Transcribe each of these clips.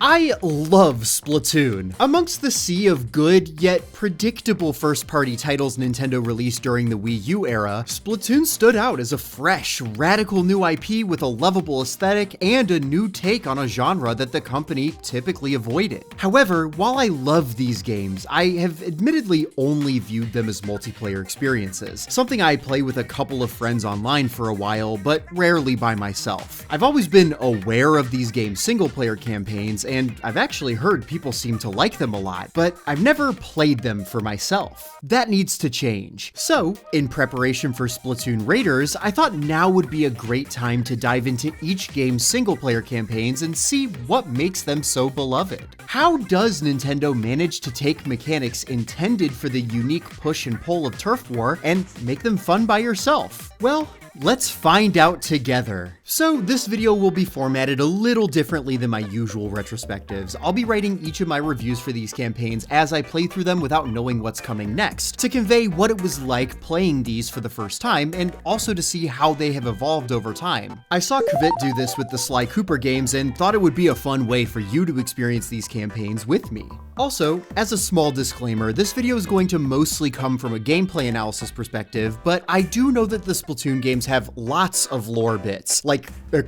I love Splatoon. Amongst the sea of good yet predictable first-party titles Nintendo released during the Wii U era, Splatoon stood out as a fresh, radical new IP with a lovable aesthetic and a new take on a genre that the company typically avoided. However, while I love these games, I have admittedly only viewed them as multiplayer experiences, something I play with a couple of friends online for a while, but rarely by myself. I've always been aware of these games' single-player campaigns, and I've actually heard people seem to like them a lot, but I've never played them for myself. That needs to change. So, in preparation for Splatoon Raiders, I thought now would be a great time to dive into each game's single-player campaigns and see what makes them so beloved. How does Nintendo manage to take mechanics intended for the unique push and pull of Turf War and make them fun by yourself? Well, let's find out together. So this video will be formatted a little differently than my usual retrospectives. I'll be writing each of my reviews for these campaigns as I play through them without knowing what's coming next, to convey what it was like playing these for the first time, and also to see how they have evolved over time. I saw Cvit do this with the Sly Cooper games and thought it would be a fun way for you to experience these campaigns with me. Also, as a small disclaimer, this video is going to mostly come from a gameplay analysis perspective, but I do know that the Splatoon games have lots of lore bits, like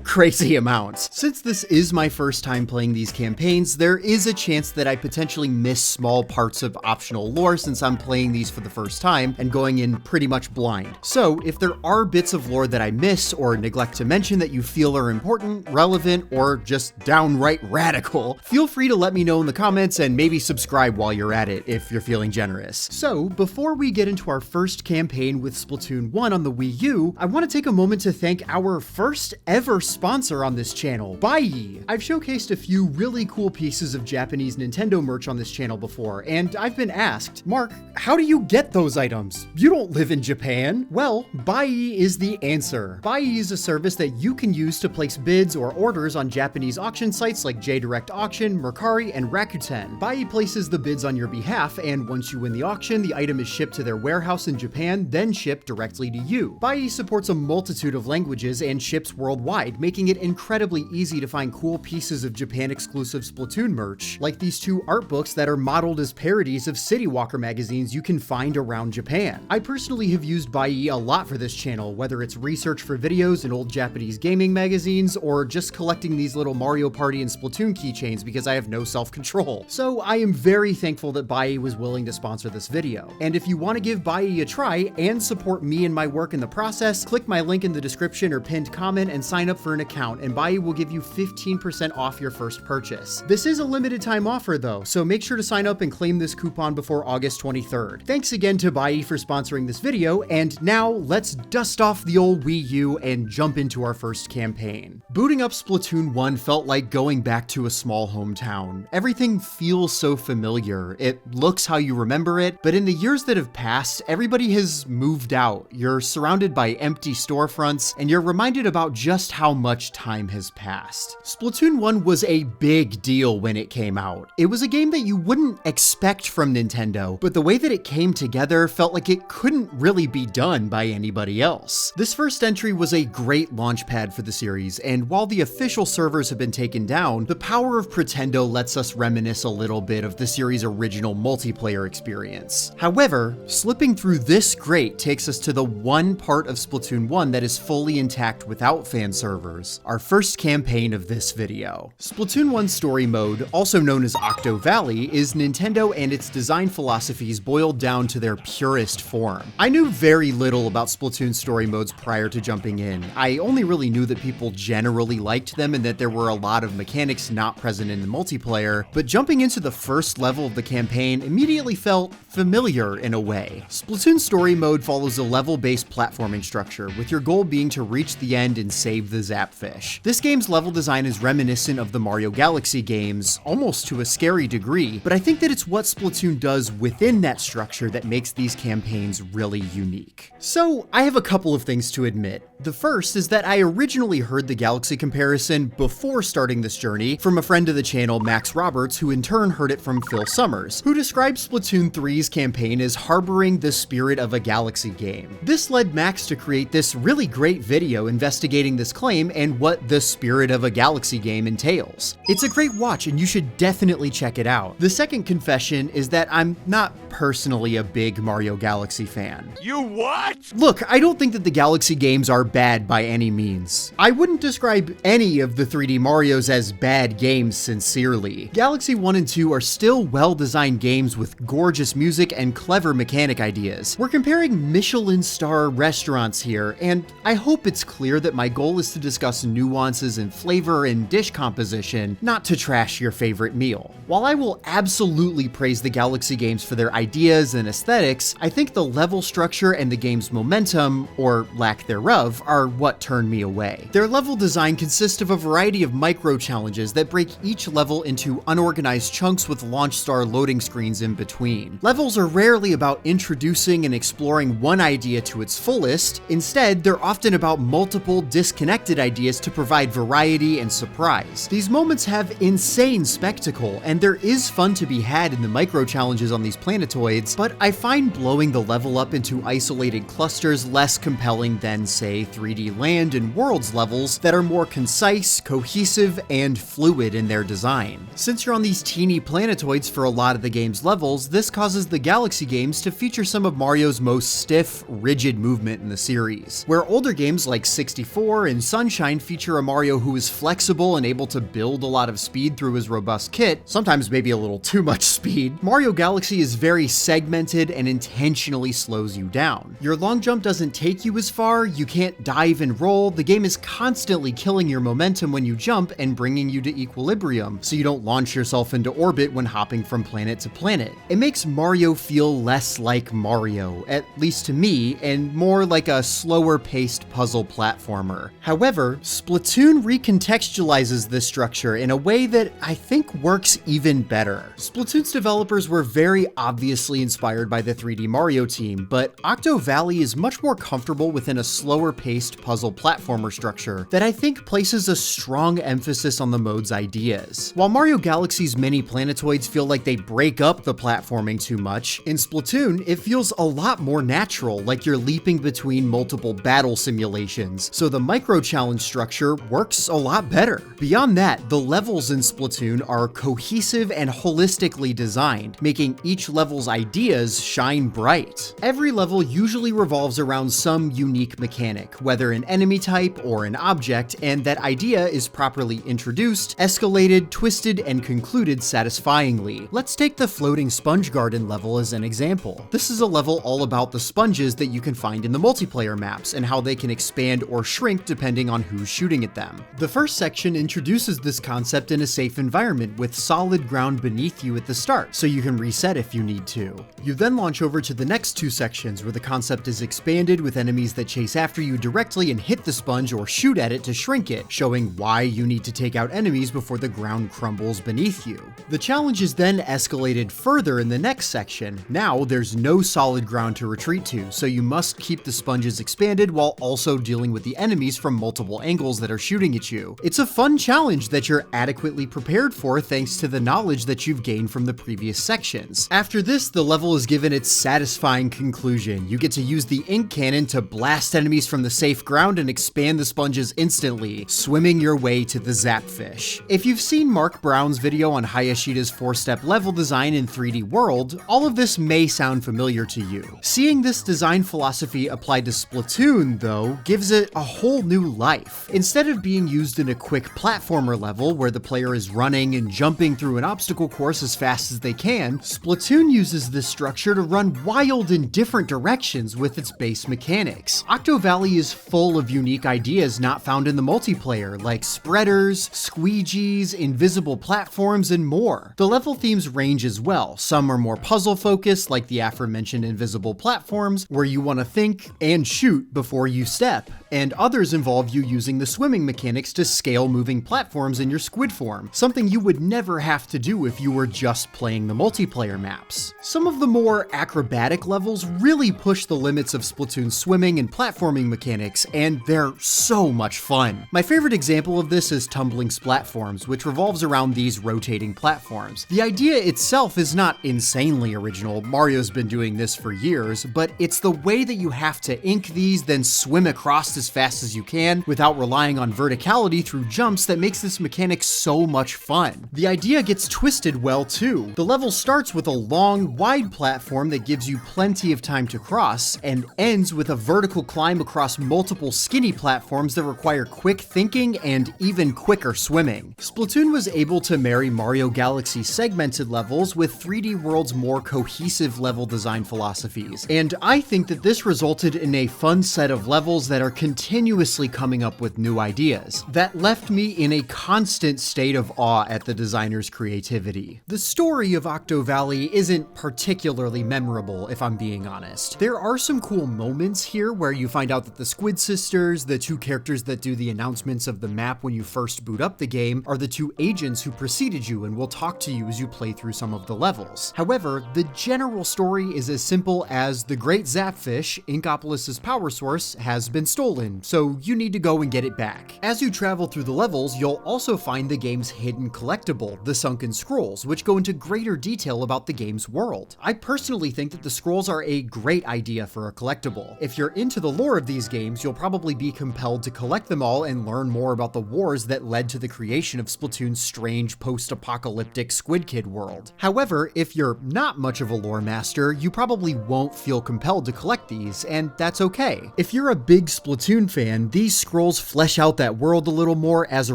crazy amounts. Since this is my first time playing these campaigns, there is a chance that I potentially miss small parts of optional lore since I'm playing these for the first time and going in pretty much blind. So if there are bits of lore that I miss or neglect to mention that you feel are important, relevant, or just downright radical, feel free to let me know in the comments and maybe subscribe while you're at it if you're feeling generous. So before we get into our first campaign with Splatoon 1 on the Wii U, I want to take a moment to thank our first ever sponsor on this channel, Bye! I've showcased a few really cool pieces of Japanese Nintendo merch on this channel before, and I've been asked, Mark, how do you get those items? You don't live in Japan. Well, Bye is the answer. Bye is a service that you can use to place bids or orders on Japanese auction sites like JDirect Auction, Mercari, and Rakuten. Bye places the bids on your behalf, and once you win the auction, the item is shipped to their warehouse in Japan, then shipped directly to you. Bye supports a multitude of languages and ships worldwide, making it incredibly easy to find cool pieces of Japan-exclusive Splatoon merch, like these two art books that are modeled as parodies of City Walker magazines you can find around Japan. I personally have used Bye a lot for this channel, whether it's research for videos in old Japanese gaming magazines, or just collecting these little Mario Party and Splatoon keychains because I have no self-control. So I am very thankful that Bye was willing to sponsor this video. And if you want to give Bye a try and support me and my work in the process, click my link in the description or pinned comment and sign up for an account, and Bye will give you 15% off your first purchase. This is a limited time offer though, so make sure to sign up and claim this coupon before August 23rd. Thanks again to Bye for sponsoring this video, and now let's dust off the old Wii U and jump into our first campaign. Booting up Splatoon 1 felt like going back to a small hometown. Everything feels so familiar. It looks how you remember it, but in the years that have passed, everybody has moved out. You're surrounded by empty storefronts, and you're reminded about just how much time has passed. Splatoon 1 was a big deal when it came out. It was a game that you wouldn't expect from Nintendo, but the way that it came together felt like it couldn't really be done by anybody else. This first entry was a great launchpad for the series, and while the official servers have been taken down, the power of Pretendo lets us reminisce a little bit of the series' original multiplayer experience. However, slipping through this grate takes us to the one part of Splatoon 1 that is fully intact without fan servers, our first campaign of this video. Splatoon 1 story mode, also known as Octo Valley, is Nintendo and its design philosophies boiled down to their purest form. I knew very little about Splatoon story modes prior to jumping in. I only really knew that people generally liked them and that there were a lot of mechanics not present in the multiplayer, but jumping into the first level of the campaign immediately felt familiar in a way. Splatoon story mode follows a level-based platforming structure, with your goal being to reach the end and save the Zapfish. This game's level design is reminiscent of the Mario Galaxy games, almost to a scary degree, but I think that it's what Splatoon does within that structure that makes these campaigns really unique. So, I have a couple of things to admit. The first is that I originally heard the Galaxy comparison before starting this journey from a friend of the channel, Max Roberts, who in turn heard it from Phil Summers, who described Splatoon 3's campaign as harboring the spirit of a Galaxy game. This led Max to create this really great video investigating this claim and what the spirit of a Galaxy game entails. It It's a great watch and you should definitely check it out. The second confession is that I'm not personally a big Mario Galaxy fan. You what? Look, I don't think that the Galaxy games are bad by any means. I wouldn't describe any of the 3D Marios as bad games sincerely. Galaxy 1 and 2 are still well-designed games with gorgeous music and clever mechanic ideas. We're comparing Michelin star restaurants here, and I hope it's clear that my goal is to discuss nuances in flavor and dish composition, not to trash your favorite meal. While I will absolutely praise the Galaxy games for their ideas and aesthetics, I think the level structure and the game's momentum, or lack thereof, are what turn me away. Their level design consists of a variety of micro-challenges that break each level into unorganized chunks with launch star loading screens in between. Levels are rarely about introducing and exploring one idea to its fullest. Instead, they're often about multiple disconnected ideas to provide variety and surprise. These moments have insane spectacle, and there is fun to be had in the micro-challenges on these planetoids, but I find blowing the level up into isolated clusters less compelling than, say, 3D Land and Worlds levels that are more concise, cohesive, and fluid in their design. Since you're on these teeny planetoids for a lot of the game's levels, this causes the Galaxy games to feature some of Mario's most stiff, rigid movement in the series. Where older games like 64 and Sunshine feature a Mario who is flexible and able to build a lot of speed through his robust kit, sometimes maybe a little too much speed, Mario Galaxy is very segmented and intentionally slows you down. Your long jump doesn't take you as far, you can't dive and roll, the game is constantly killing your momentum when you jump and bringing you to equilibrium, so you don't launch yourself into orbit when hopping from planet to planet. It makes Mario feel less like Mario, at least to me, and more like a slower paced puzzle platformer. However, Splatoon recontextualizes this structure in a way that I think works even better. Splatoon's developers were very obviously inspired by the 3D Mario team, but Octo Valley is much more comfortable within a slower paced puzzle platformer structure that I think places a strong emphasis on the mode's ideas. While Mario Galaxy's many planetoids feel like they break up the platforming too much, in Splatoon it feels a lot more natural, like you're leaping between multiple battle simulations, so the micro-challenge structure works a lot better. Beyond that, the levels in Splatoon are cohesive and holistically designed, making each level's ideas shine bright. Every level usually revolves around some unique mechanic, whether an enemy type or an object, and that idea is properly introduced, escalated, twisted, and concluded satisfyingly. Let's take the floating sponge garden level as an example. This is a level all about the sponges that you can find in the multiplayer maps and how they can expand or shrink depending on who's shooting at them. The first section introduces this concept in a safe environment with solid ground beneath you at the start, so you can reset if you need to. You then launch over to the next two sections where the concept is expanded with enemies that chase after you directly and hit the sponge or shoot at it to shrink it, showing why you need to take out enemies before the ground crumbles beneath you. The challenge is then escalated further in the next section. Now there's no solid ground to retreat to, so you must keep the sponges expanded while also dealing with the enemies from multiple angles that are shooting at you. It's a fun challenge that you're adequately prepared for thanks to the knowledge that you've gained from the previous sections. After this, the level is given its satisfying conclusion. You get to use the ink cannon to blast enemies from the safe ground and expand the sponges instantly, swimming your way to the Zapfish. If you've seen Mark Brown's video on Hayashida's 4-step level design in 3D World, all of this may sound familiar to you. Seeing this design philosophy applied to Splatoon, though, gives it a whole new life. Instead of being used in a quick platformer level where the player is running and jumping through an obstacle course as fast as they can, Splatoon uses this structure to run wild in different directions with its base mechanics. Octo Valley is full of unique ideas not found in the multiplayer, like spreaders, squeegees, invisible platforms, and more. The level themes range as well. Some are more puzzle focused, like the aforementioned invisible platforms, where you want to think and shoot before you step, and others involve you using the swimming mechanics to scale moving platforms in your squid form, something you would never have to do if you were just playing the multiplayer maps. Some of the more acrobatic levels really push the limits of Splatoon's swimming and platforming mechanics, and they're so much fun. My favorite example of this is Tumbling Splatforms, which revolves around these rotating platforms. The idea itself is not insanely original, Mario's been doing this for years, but it's the way that you have to ink these, then swim across as fast as you can without relying on verticality through jumps that makes this mechanic so much fun. The idea gets twisted well too. The level starts with a long, wide platform that gives you plenty of time to cross, and ends with a vertical climb across multiple skinny platforms that require quick thinking and even quicker swimming. Splatoon was able to marry Mario Galaxy segmented levels with 3D World's more cohesive level design philosophies, and I think that this resulted in a fun set of levels that are continuously coming up with new ideas. That left me in a constant state of awe at the designer's creativity. The story of Octo Valley isn't particularly memorable, if I'm being honest. There are some cool moments here where you find out that the Squid Sisters, the two characters that do the announcements of the map when you first boot up the game, are the two agents who preceded you and will talk to you as you play through some of the levels. However, the general story is as simple as the Great Zapfish, Inkopolis's power source, has been stolen, so you need to go and get it back. As you travel through the levels, you'll also find the game's hidden collectible, the Sunken Scrolls, which go into greater detail about the game's world. I personally think that the scrolls are a great idea for a collectible. If you're into the lore of these games, you'll probably be compelled to collect them all and learn more about the wars that led to the creation of Splatoon's strange post-apocalyptic Squid Kid world. However, if you're not much of a lore master, you probably won't feel compelled to collect these, and that's okay. If you're a big Splatoon fan, these scrolls flesh out that world a little more as a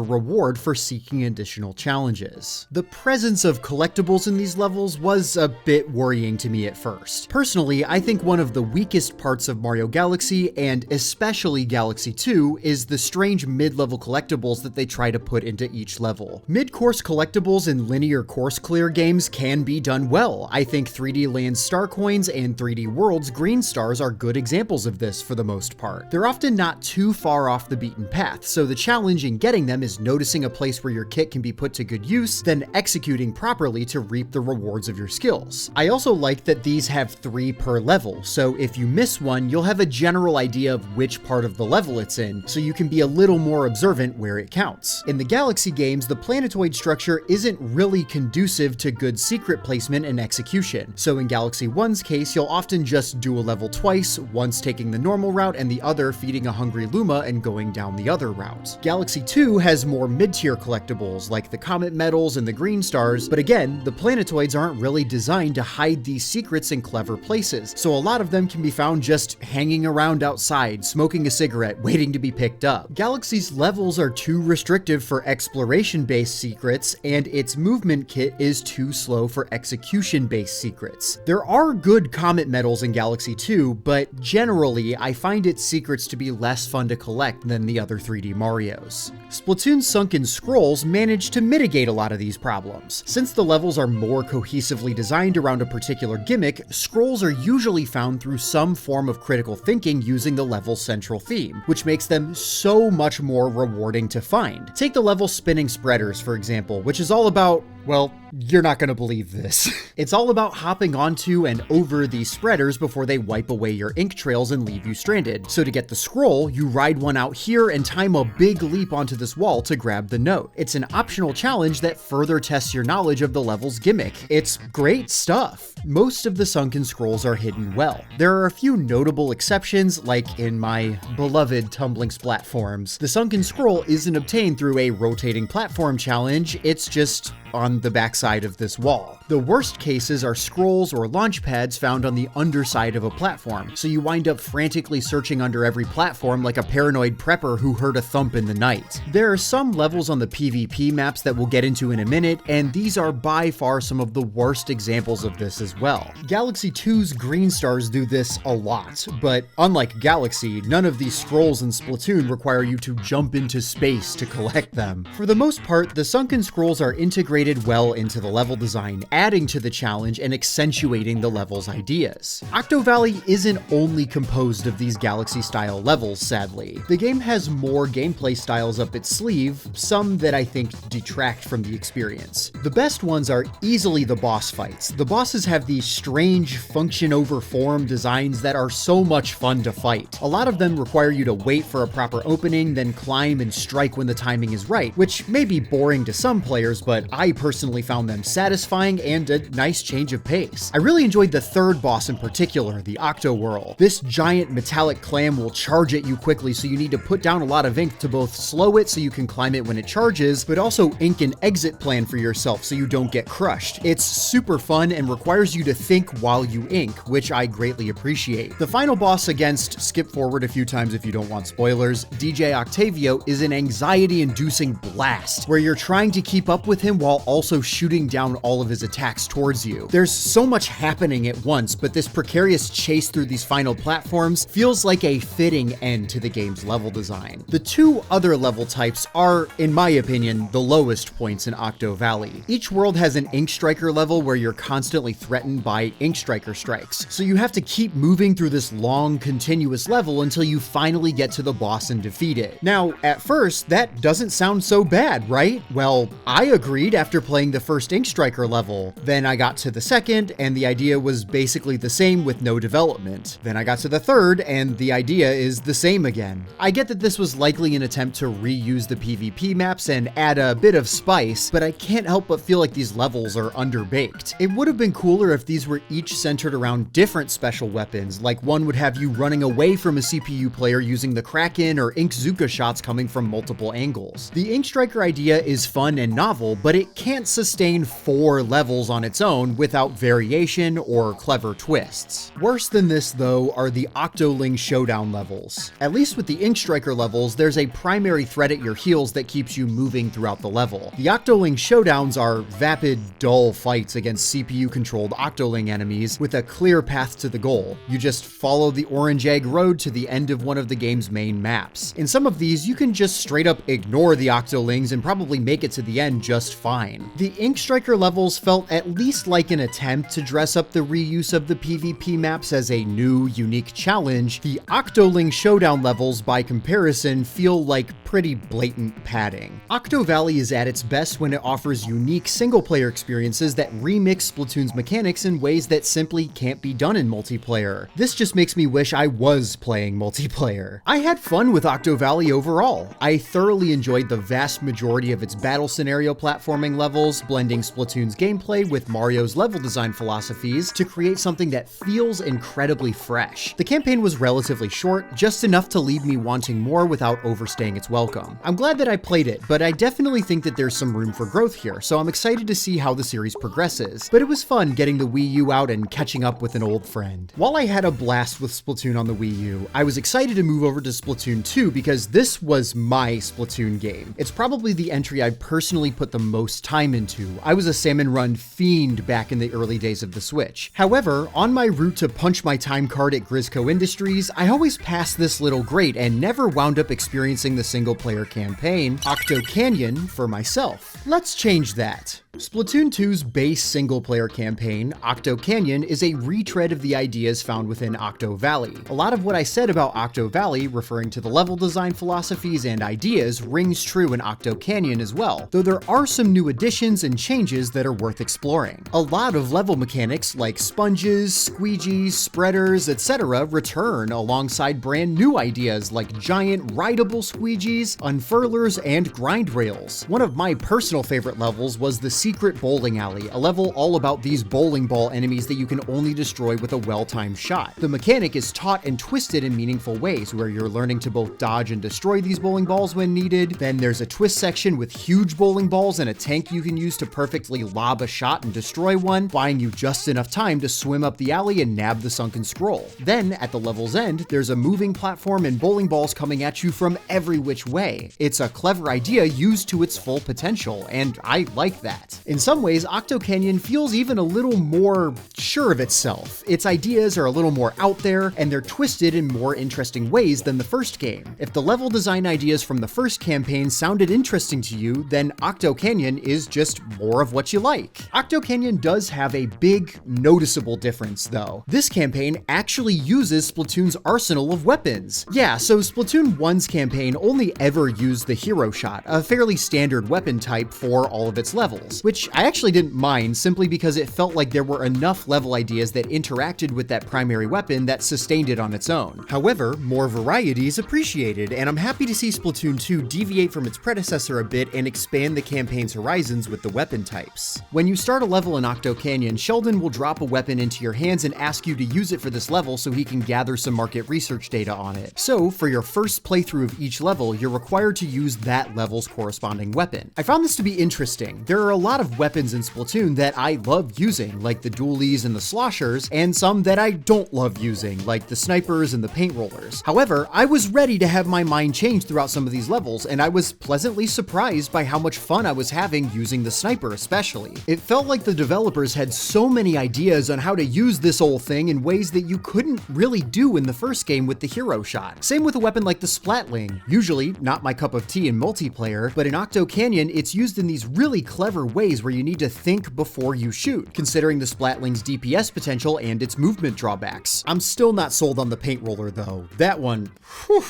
reward for seeking additional challenges. The presence of collectibles in these levels was a bit worrying to me at first. Personally, I think one of the weakest parts of Mario Galaxy, and especially Galaxy 2, is the strange mid-level collectibles that they try to put into each level. Mid-course collectibles in linear course clear games can be done well. I think 3D Land's Star Coins and 3D World's Green Stars are good examples of this for the most part. They're often not too far off the beaten path, so the challenge in getting them is noticing a place where your kit can be put to good use, then executing properly to reap the rewards of your skills. I also like that these have 3 per level, so if you miss one, you'll have a general idea of which part of the level it's in, so you can be a little more observant where it counts. In the Galaxy games, the planetoid structure isn't really conducive to good secret placement and execution, so in Galaxy 1's case, you'll often just do a level twice, once taking the normal route and the other feeding a hungry Luma and going down the other route. Galaxy 2 has more mid-tier collectibles, like the Comet Medals and the Green Stars, but again, the planetoids aren't really designed to hide these secrets in clever places, so a lot of them can be found just hanging around outside, smoking a cigarette, waiting to be picked up. Galaxy's levels are too restrictive for exploration-based secrets, and its movement kit is too slow for execution-based secrets. There are good Comet Medals in Galaxy 2, but generally, I find its secrets to be less fun to collect than the other 3D Marios. Splatoon's Sunken Scrolls managed to mitigate a lot of these problems. Since the levels are more cohesively designed around a particular gimmick, scrolls are usually found through some form of critical thinking using the level's central theme, which makes them so much more rewarding to find. Take the level Spinning Spreaders, for example, which is all about, well, you're not gonna believe this. It's all about hopping onto and over these spreaders before they wipe away your ink trails and leave you stranded. So to get the scroll, you ride one out here and time a big leap onto this wall to grab the note. It's an optional challenge that further tests your knowledge of the level's gimmick. It's great stuff. Most of the Sunken Scrolls are hidden well. There are a few notable exceptions, like in my beloved Tumbling Splatforms. The Sunken Scroll isn't obtained through a rotating platform challenge, it's just on the backside of this wall. The worst cases are scrolls or launch pads found on the underside of a platform, so you wind up frantically searching under every platform like a paranoid prepper who heard a thump in the night. There are some levels on the PvP maps that we'll get into in a minute, and these are by far some of the worst examples of this as well. Galaxy 2's Green Stars do this a lot, but unlike Galaxy, none of these scrolls in Splatoon require you to jump into space to collect them. For the most part, the Sunken Scrolls are integrated well into the level design, adding to the challenge and accentuating the level's ideas. Octo Valley isn't only composed of these Galaxy-style levels, sadly. The game has more gameplay styles up its sleeve, some that I think detract from the experience. The best ones are easily the boss fights. The bosses have these strange function over form designs that are so much fun to fight. A lot of them require you to wait for a proper opening, then climb and strike when the timing is right, which may be boring to some players, but I personally personally found them satisfying and a nice change of pace. I really enjoyed the third boss in particular, the Octo Whirl. This giant metallic clam will charge at you quickly, so you need to put down a lot of ink to both slow it so you can climb it when it charges, but also ink an exit plan for yourself so you don't get crushed. It's super fun and requires you to think while you ink, which I greatly appreciate. The final boss against, skip forward a few times if you don't want spoilers, DJ Octavio is an anxiety-inducing blast, where you're trying to keep up with him while also shooting down all of his attacks towards you. There's so much happening at once, but this precarious chase through these final platforms feels like a fitting end to the game's level design. The two other level types are, in my opinion, the lowest points in Octo Valley. Each world has an Ink Striker level where you're constantly threatened by Ink Striker strikes, so you have to keep moving through this long, continuous level until you finally get to the boss and defeat it. Now, at first, that doesn't sound so bad, right? Well, I agreed after playing the first Ink Striker level. Then I got to the second, and the idea was basically the same with no development. Then I got to the third, and the idea is the same again. I get that this was likely an attempt to reuse the PvP maps and add a bit of spice, but I can't help but feel like these levels are underbaked. It would have been cooler if these were each centered around different special weapons, like one would have you running away from a CPU player using the Kraken or Ink Zuka shots coming from multiple angles. The Ink Striker idea is fun and novel, but it can't sustain 4 levels on its own without variation or clever twists. Worse than this, though, are the Octoling Showdown levels. At least with the Ink Striker levels, there's a primary threat at your heels that keeps you moving throughout the level. The Octoling Showdowns are vapid, dull fights against CPU-controlled Octoling enemies with a clear path to the goal. You just follow the Orange Egg Road to the end of one of the game's main maps. In some of these, you can just straight up ignore the Octolings and probably make it to the end just fine. The Ink Striker levels felt at least like an attempt to dress up the reuse of the PvP maps as a new, unique challenge. The Octoling Showdown levels, by comparison, feel like pretty blatant padding. Octo Valley is at its best when it offers unique single-player experiences that remix Splatoon's mechanics in ways that simply can't be done in multiplayer. This just makes me wish I was playing multiplayer. I had fun with Octo Valley overall. I thoroughly enjoyed the vast majority of its battle scenario platforming levels, blending Splatoon's gameplay with Mario's level design philosophies to create something that feels incredibly fresh. The campaign was relatively short, just enough to leave me wanting more without overstaying its welcome. I'm glad that I played it, but I definitely think that there's some room for growth here, so I'm excited to see how the series progresses. But it was fun getting the Wii U out and catching up with an old friend. While I had a blast with Splatoon on the Wii U, I was excited to move over to Splatoon 2 because this was my Splatoon game. It's probably the entry I personally put the most time into. I was a Salmon Run fiend back in the early days of the Switch. However, on my route to punch my time card at Grisco Industries, I always passed this little grate and never wound up experiencing the single-player campaign, Octo Canyon, for myself. Let's change that. Splatoon 2's base single-player campaign, Octo Canyon, is a retread of the ideas found within Octo Valley. A lot of what I said about Octo Valley, referring to the level design philosophies and ideas, rings true in Octo Canyon as well, though there are some new additions and changes that are worth exploring. A lot of level mechanics like sponges, squeegees, spreaders, etc. return alongside brand new ideas like giant rideable squeegees, unfurlers, and grind rails. One of my personal favorite levels was the Secret Bowling Alley, a level all about these bowling ball enemies that you can only destroy with a well-timed shot. The mechanic is taught and twisted in meaningful ways, where you're learning to both dodge and destroy these bowling balls when needed. Then there's a twist section with huge bowling balls and a tank you can use to perfectly lob a shot and destroy one, buying you just enough time to swim up the alley and nab the sunken scroll. Then, at the level's end, there's a moving platform and bowling balls coming at you from every which way. It's a clever idea used to its full potential, and I like that. In some ways, Octo Canyon feels even a little more sure of itself. Its ideas are a little more out there, and they're twisted in more interesting ways than the first game. If the level design ideas from the first campaign sounded interesting to you, then Octo Canyon is just more of what you like. Octo Canyon does have a big, noticeable difference, though. This campaign actually uses Splatoon's arsenal of weapons. Yeah, so Splatoon 1's campaign only ever used the hero shot, a fairly standard weapon type for all of its levels. which I actually didn't mind simply because it felt like there were enough level ideas that interacted with that primary weapon that sustained it on its own. However, more variety is appreciated, and I'm happy to see Splatoon 2 deviate from its predecessor a bit and expand the campaign's horizons with the weapon types. When you start a level in Octo Canyon, Sheldon will drop a weapon into your hands and ask you to use it for this level so he can gather some market research data on it. So, for your first playthrough of each level, you're required to use that level's corresponding weapon. I found this to be interesting. There are a lot of weapons in Splatoon that I love using, like the dualies and the sloshers, and some that I don't love using, like the snipers and the paint rollers. However, I was ready to have my mind change throughout some of these levels, and I was pleasantly surprised by how much fun I was having using the sniper especially. It felt like the developers had so many ideas on how to use this whole thing in ways that you couldn't really do in the first game with the hero shot. Same with a weapon like the Splatling. Usually not my cup of tea in multiplayer, but in Octo Canyon it's used in these really clever ways where you need to think before you shoot, considering the Splatling's DPS potential and its movement drawbacks. I'm still not sold on the paint roller though. That one, whew.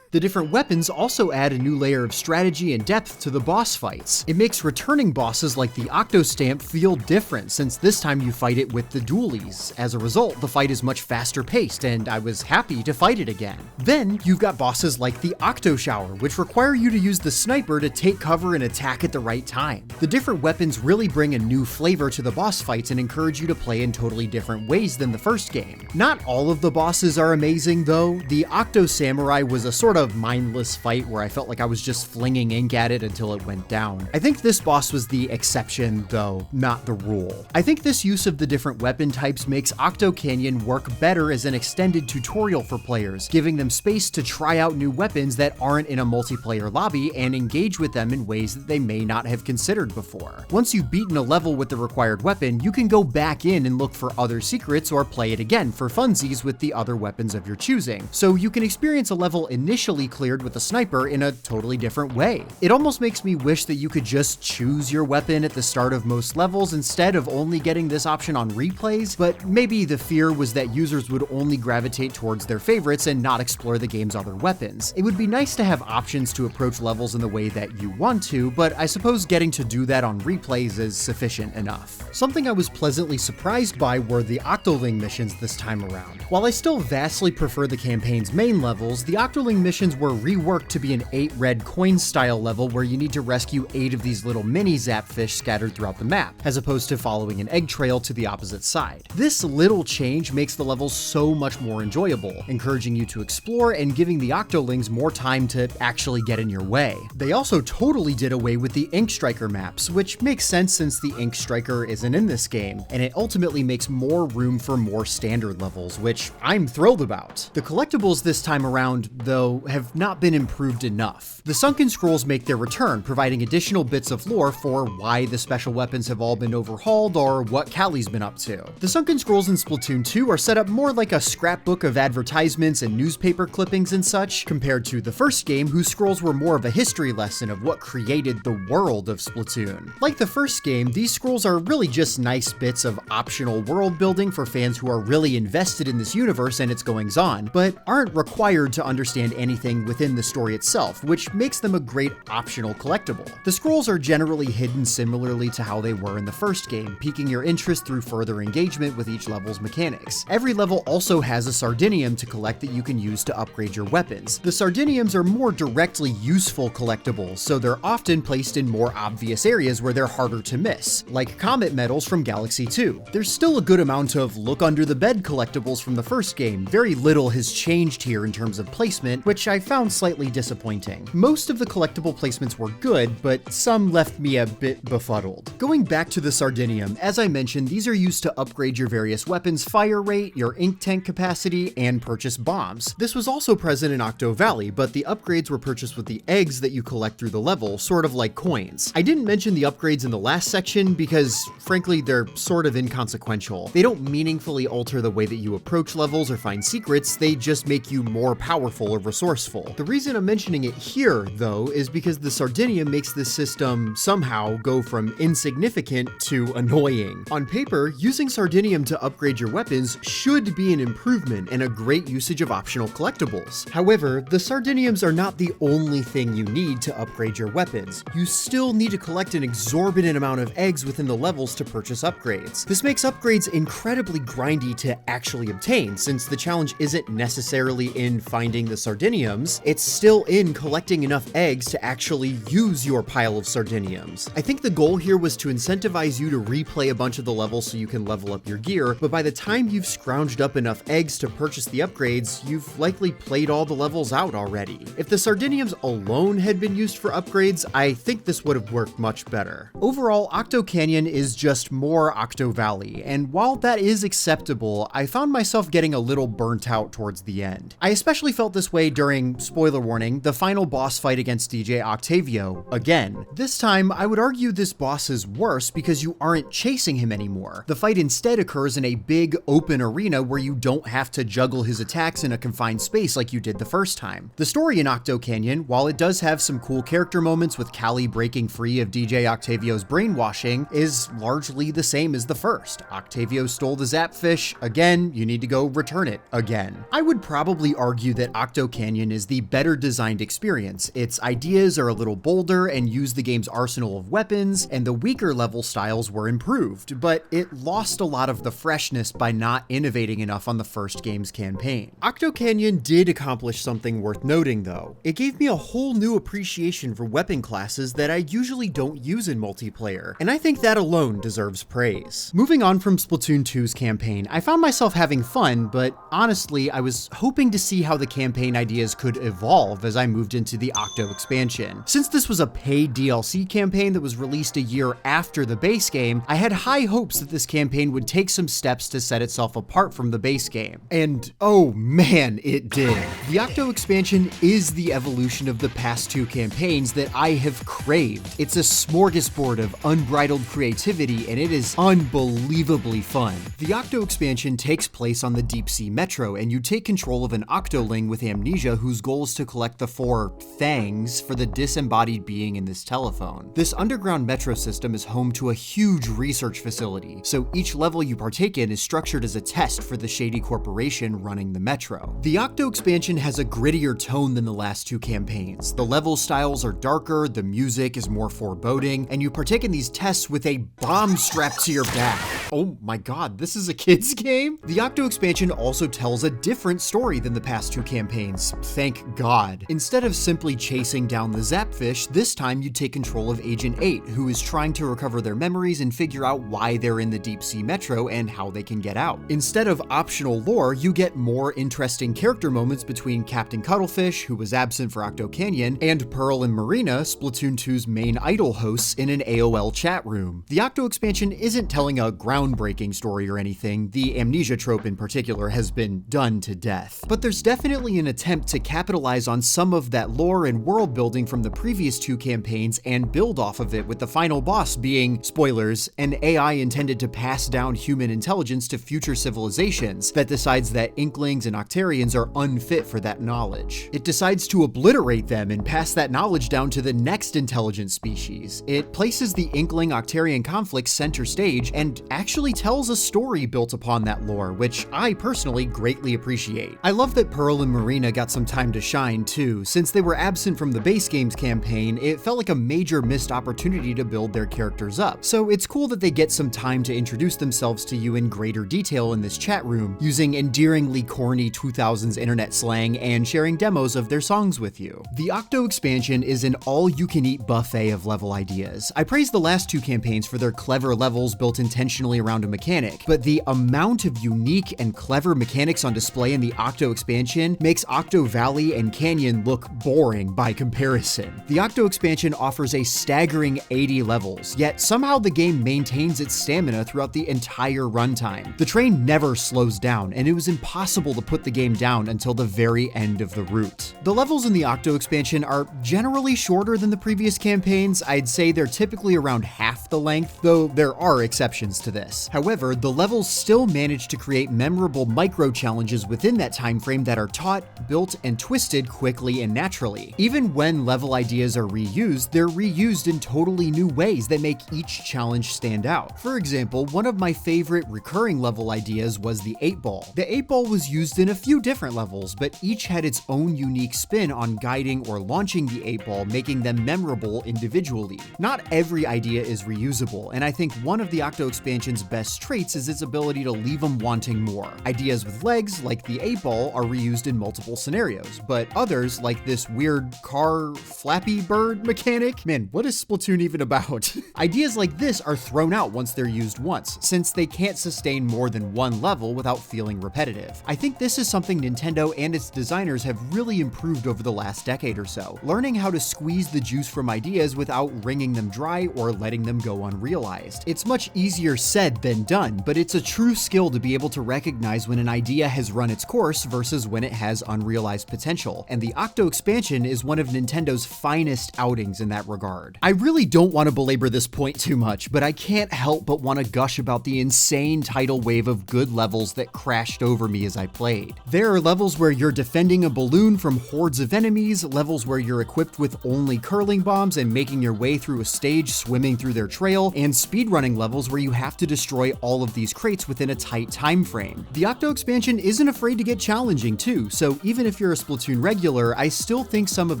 The different weapons also add a new layer of strategy and depth to the boss fights. It makes returning bosses like the Octo Stamp feel different, since this time you fight it with the dualies. As a result, the fight is much faster paced, and I was happy to fight it again. Then, you've got bosses like the Octo Shower, which require you to use the sniper to take cover and attack at the right time. The different weapons really bring a new flavor to the boss fights and encourage you to play in totally different ways than the first game. Not all of the bosses are amazing though. The Octo Samurai was a sort of mindless fight where I felt like I was just flinging ink at it until it went down. I think this boss was the exception though, not the rule. I think this use of the different weapon types makes Octo Canyon work better as an extended tutorial for players, giving them space to try out new weapons that aren't in a multiplayer lobby and engage with them in ways that they may not have considered before. Once you've beaten a level with the required weapon, you can go back in and look for other secrets or play it again for funsies with the other weapons of your choosing. So you can experience a level initially cleared with a sniper in a totally different way. It almost makes me wish that you could just choose your weapon at the start of most levels instead of only getting this option on replays, but maybe the fear was that users would only gravitate towards their favorites and not explore the game's other weapons. It would be nice to have options to approach levels in the way that you want to, but I suppose getting to do that on replays is sufficient enough. Something I was pleasantly surprised by were the Octoling missions this time around. While I still vastly prefer the campaign's main levels, the Octoling missions were reworked to be an 8 red coin style level where you need to rescue 8 of these little mini zapfish scattered throughout the map, as opposed to following an egg trail to the opposite side. This little change makes the levels so much more enjoyable, encouraging you to explore and giving the Octolings more time to actually get in your way. They also totally did away with the Ink Striker maps, which makes sense since the Ink Striker isn't in this game, and it ultimately makes more room for more standard levels, which I'm thrilled about. The collectibles this time around, though, have not been improved enough. The Sunken Scrolls make their return, providing additional bits of lore for why the special weapons have all been overhauled or what Callie's been up to. The Sunken Scrolls in Splatoon 2 are set up more like a scrapbook of advertisements and newspaper clippings and such, compared to the first game, whose scrolls were more of a history lesson of what created the world of Splatoon. Like the first game, these scrolls are really just nice bits of optional world building for fans who are really invested in this universe and its goings-on, but aren't required to understand anything within the story itself, which makes them a great optional collectible. The scrolls are generally hidden similarly to how they were in the first game, piquing your interest through further engagement with each level's mechanics. Every level also has a Sardinium to collect that you can use to upgrade your weapons. The Sardiniums are more directly useful collectibles, so they're often placed in more obvious areas where they're harder to miss, like Comet Medals from Galaxy 2. There's still a good amount of look under the bed collectibles from the first game. Very little has changed here in terms of placement, which I found slightly disappointing. Most of the collectible placements were good, but some left me a bit befuddled. Going back to the Sardinium, as I mentioned, these are used to upgrade your various weapons' fire rate, your ink tank capacity, and purchase bombs. This was also present in Octo Valley, but the upgrades were purchased with the eggs that you collect through the level, sort of like coins. I didn't mention the upgrades in the last section because, frankly, they're sort of inconsequential. They don't meaningfully alter the way that you approach levels or find secrets, they just make you more powerful or resourceful resourceful. The reason I'm mentioning it here, though, is because the Sardinium makes this system somehow go from insignificant to annoying. On paper, using Sardinium to upgrade your weapons should be an improvement and a great usage of optional collectibles. However, the Sardiniums are not the only thing you need to upgrade your weapons. You still need to collect an exorbitant amount of eggs within the levels to purchase upgrades. This makes upgrades incredibly grindy to actually obtain, since the challenge isn't necessarily in finding the Sardiniums, it's still in collecting enough eggs to actually use your pile of Sardiniums. I think the goal here was to incentivize you to replay a bunch of the levels so you can level up your gear, but by the time you've scrounged up enough eggs to purchase the upgrades, you've likely played all the levels out already. If the Sardiniums alone had been used for upgrades, I think this would have worked much better. Overall, Octo Canyon is just more Octo Valley, and while that is acceptable, I found myself getting a little burnt out towards the end. I especially felt this way during, spoiler warning, the final boss fight against DJ Octavio again. This time, I would argue this boss is worse because you aren't chasing him anymore. The fight instead occurs in a big open arena where you don't have to juggle his attacks in a confined space like you did the first time. The story in Octo Canyon, while it does have some cool character moments with Callie breaking free of DJ Octavio's brainwashing, is largely the same as the first. Octavio stole the Zapfish, again, you need to go return it again. I would probably argue that Octo Canyon is the better designed experience. Its ideas are a little bolder and use the game's arsenal of weapons, and the weaker level styles were improved, but it lost a lot of the freshness by not innovating enough on the first game's campaign. Octo Canyon did accomplish something worth noting though. It gave me a whole new appreciation for weapon classes that I usually don't use in multiplayer, and I think that alone deserves praise. Moving on from Splatoon 2's campaign, I found myself having fun, but honestly, I was hoping to see how the campaign ideas could evolve as I moved into the Octo Expansion. Since this was a paid DLC campaign that was released a year after the base game, I had high hopes that this campaign would take some steps to set itself apart from the base game. And oh man, it did. The Octo Expansion is the evolution of the past two campaigns that I have craved. It's a smorgasbord of unbridled creativity, and it is unbelievably fun. The Octo Expansion takes place on the Deep Sea Metro, and you take control of an Octoling with amnesia whose goal is to collect the 4 fangs for the disembodied being in this telephone. This underground metro system is home to a huge research facility, so each level you partake in is structured as a test for the shady corporation running the metro. The Octo Expansion has a grittier tone than the last two campaigns. The level styles are darker, the music is more foreboding, and you partake in these tests with a bomb strapped to your back. Oh my god, this is a kid's game? The Octo Expansion also tells a different story than the past two campaigns, thank god. Instead of simply chasing down the Zapfish, this time you take control of Agent 8, who is trying to recover their memories and figure out why they're in the Deep Sea Metro and how they can get out. Instead of optional lore, you get more interesting character moments between Captain Cuttlefish, who was absent for Octo Canyon, and Pearl and Marina, Splatoon 2's main idol hosts, in an AOL chat room. The Octo Expansion isn't telling a groundbreaking story or anything, the amnesia trope in particular has been done to death. But there's definitely an attempt to capitalize on some of that lore and world building from the previous two campaigns and build off of it, with the final boss being, spoilers, an AI intended to pass down human intelligence to future civilizations that decides that Inklings and Octarians are unfit for that knowledge. It decides to obliterate them and pass that knowledge down to the next intelligent species. It places the Inkling-Octarian conflict center stage and actually tells a story built upon that lore, which I personally greatly appreciate. I love that Pearl and Marina got some time to shine too. Since they were absent from the base game's campaign, it felt like a major missed opportunity to build their characters up. So it's cool that they get some time to introduce themselves to you in greater detail in this chat room, using endearingly corny 2000s internet slang and sharing demos of their songs with you. The Octo Expansion is an all-you-can-eat buffet of level ideas. I praise the last two campaigns for their clever levels built intentionally around a mechanic, but the amount of unique and clever mechanics on display in the Octo Expansion makes Octo Valley and Canyon look boring by comparison. The Octo Expansion offers a staggering 80 levels, yet somehow the game maintains its stamina throughout the entire runtime. The train never slows down, and it was impossible to put the game down until the very end of the route. The levels in the Octo Expansion are generally shorter than the previous campaigns. I'd say they're typically around half the length, though there are exceptions to this. However, the levels still manage to create memorable micro challenges within that time frame that are taught, built, and twisted quickly and naturally. Even when level ideas are reused, they're reused in totally new ways that make each challenge stand out. For example, one of my favorite recurring level ideas was the 8-ball. The 8-ball was used in a few different levels, but each had its own unique spin on guiding or launching the 8-ball, making them memorable individually. Not every idea is reusable, and I think one of the Octo Expansion's best traits is its ability to leave them wanting more. Ideas with legs, like the 8-ball, are reused in multiple scenarios, but others, like this weird car Flappy Bird mechanic, man, what is Splatoon even about? Ideas like this are thrown out once they're used once, since they can't sustain more than one level without feeling repetitive. I think this is something Nintendo and its designers have really improved over the last decade or so, learning how to squeeze the juice from ideas without wringing them dry or letting them go unrealized. It's much easier said than done, but it's a true skill to be able to recognize when an idea has run its course versus when it has unrealized potential, and the Octo Expansion is one of Nintendo's finest outings in that regard. I really don't want to belabor this point too much, but I can't help but want to gush about the insane tidal wave of good levels that crashed over me as I played. There are levels where you're defending a balloon from hordes of enemies, levels where you're equipped with only curling bombs and making your way through a stage swimming through their trail, and speedrunning levels where you have to destroy all of these crates within a tight time frame. The Octo Expansion isn't afraid to get challenging too, so even if you're a Splatoon regular, I still think some of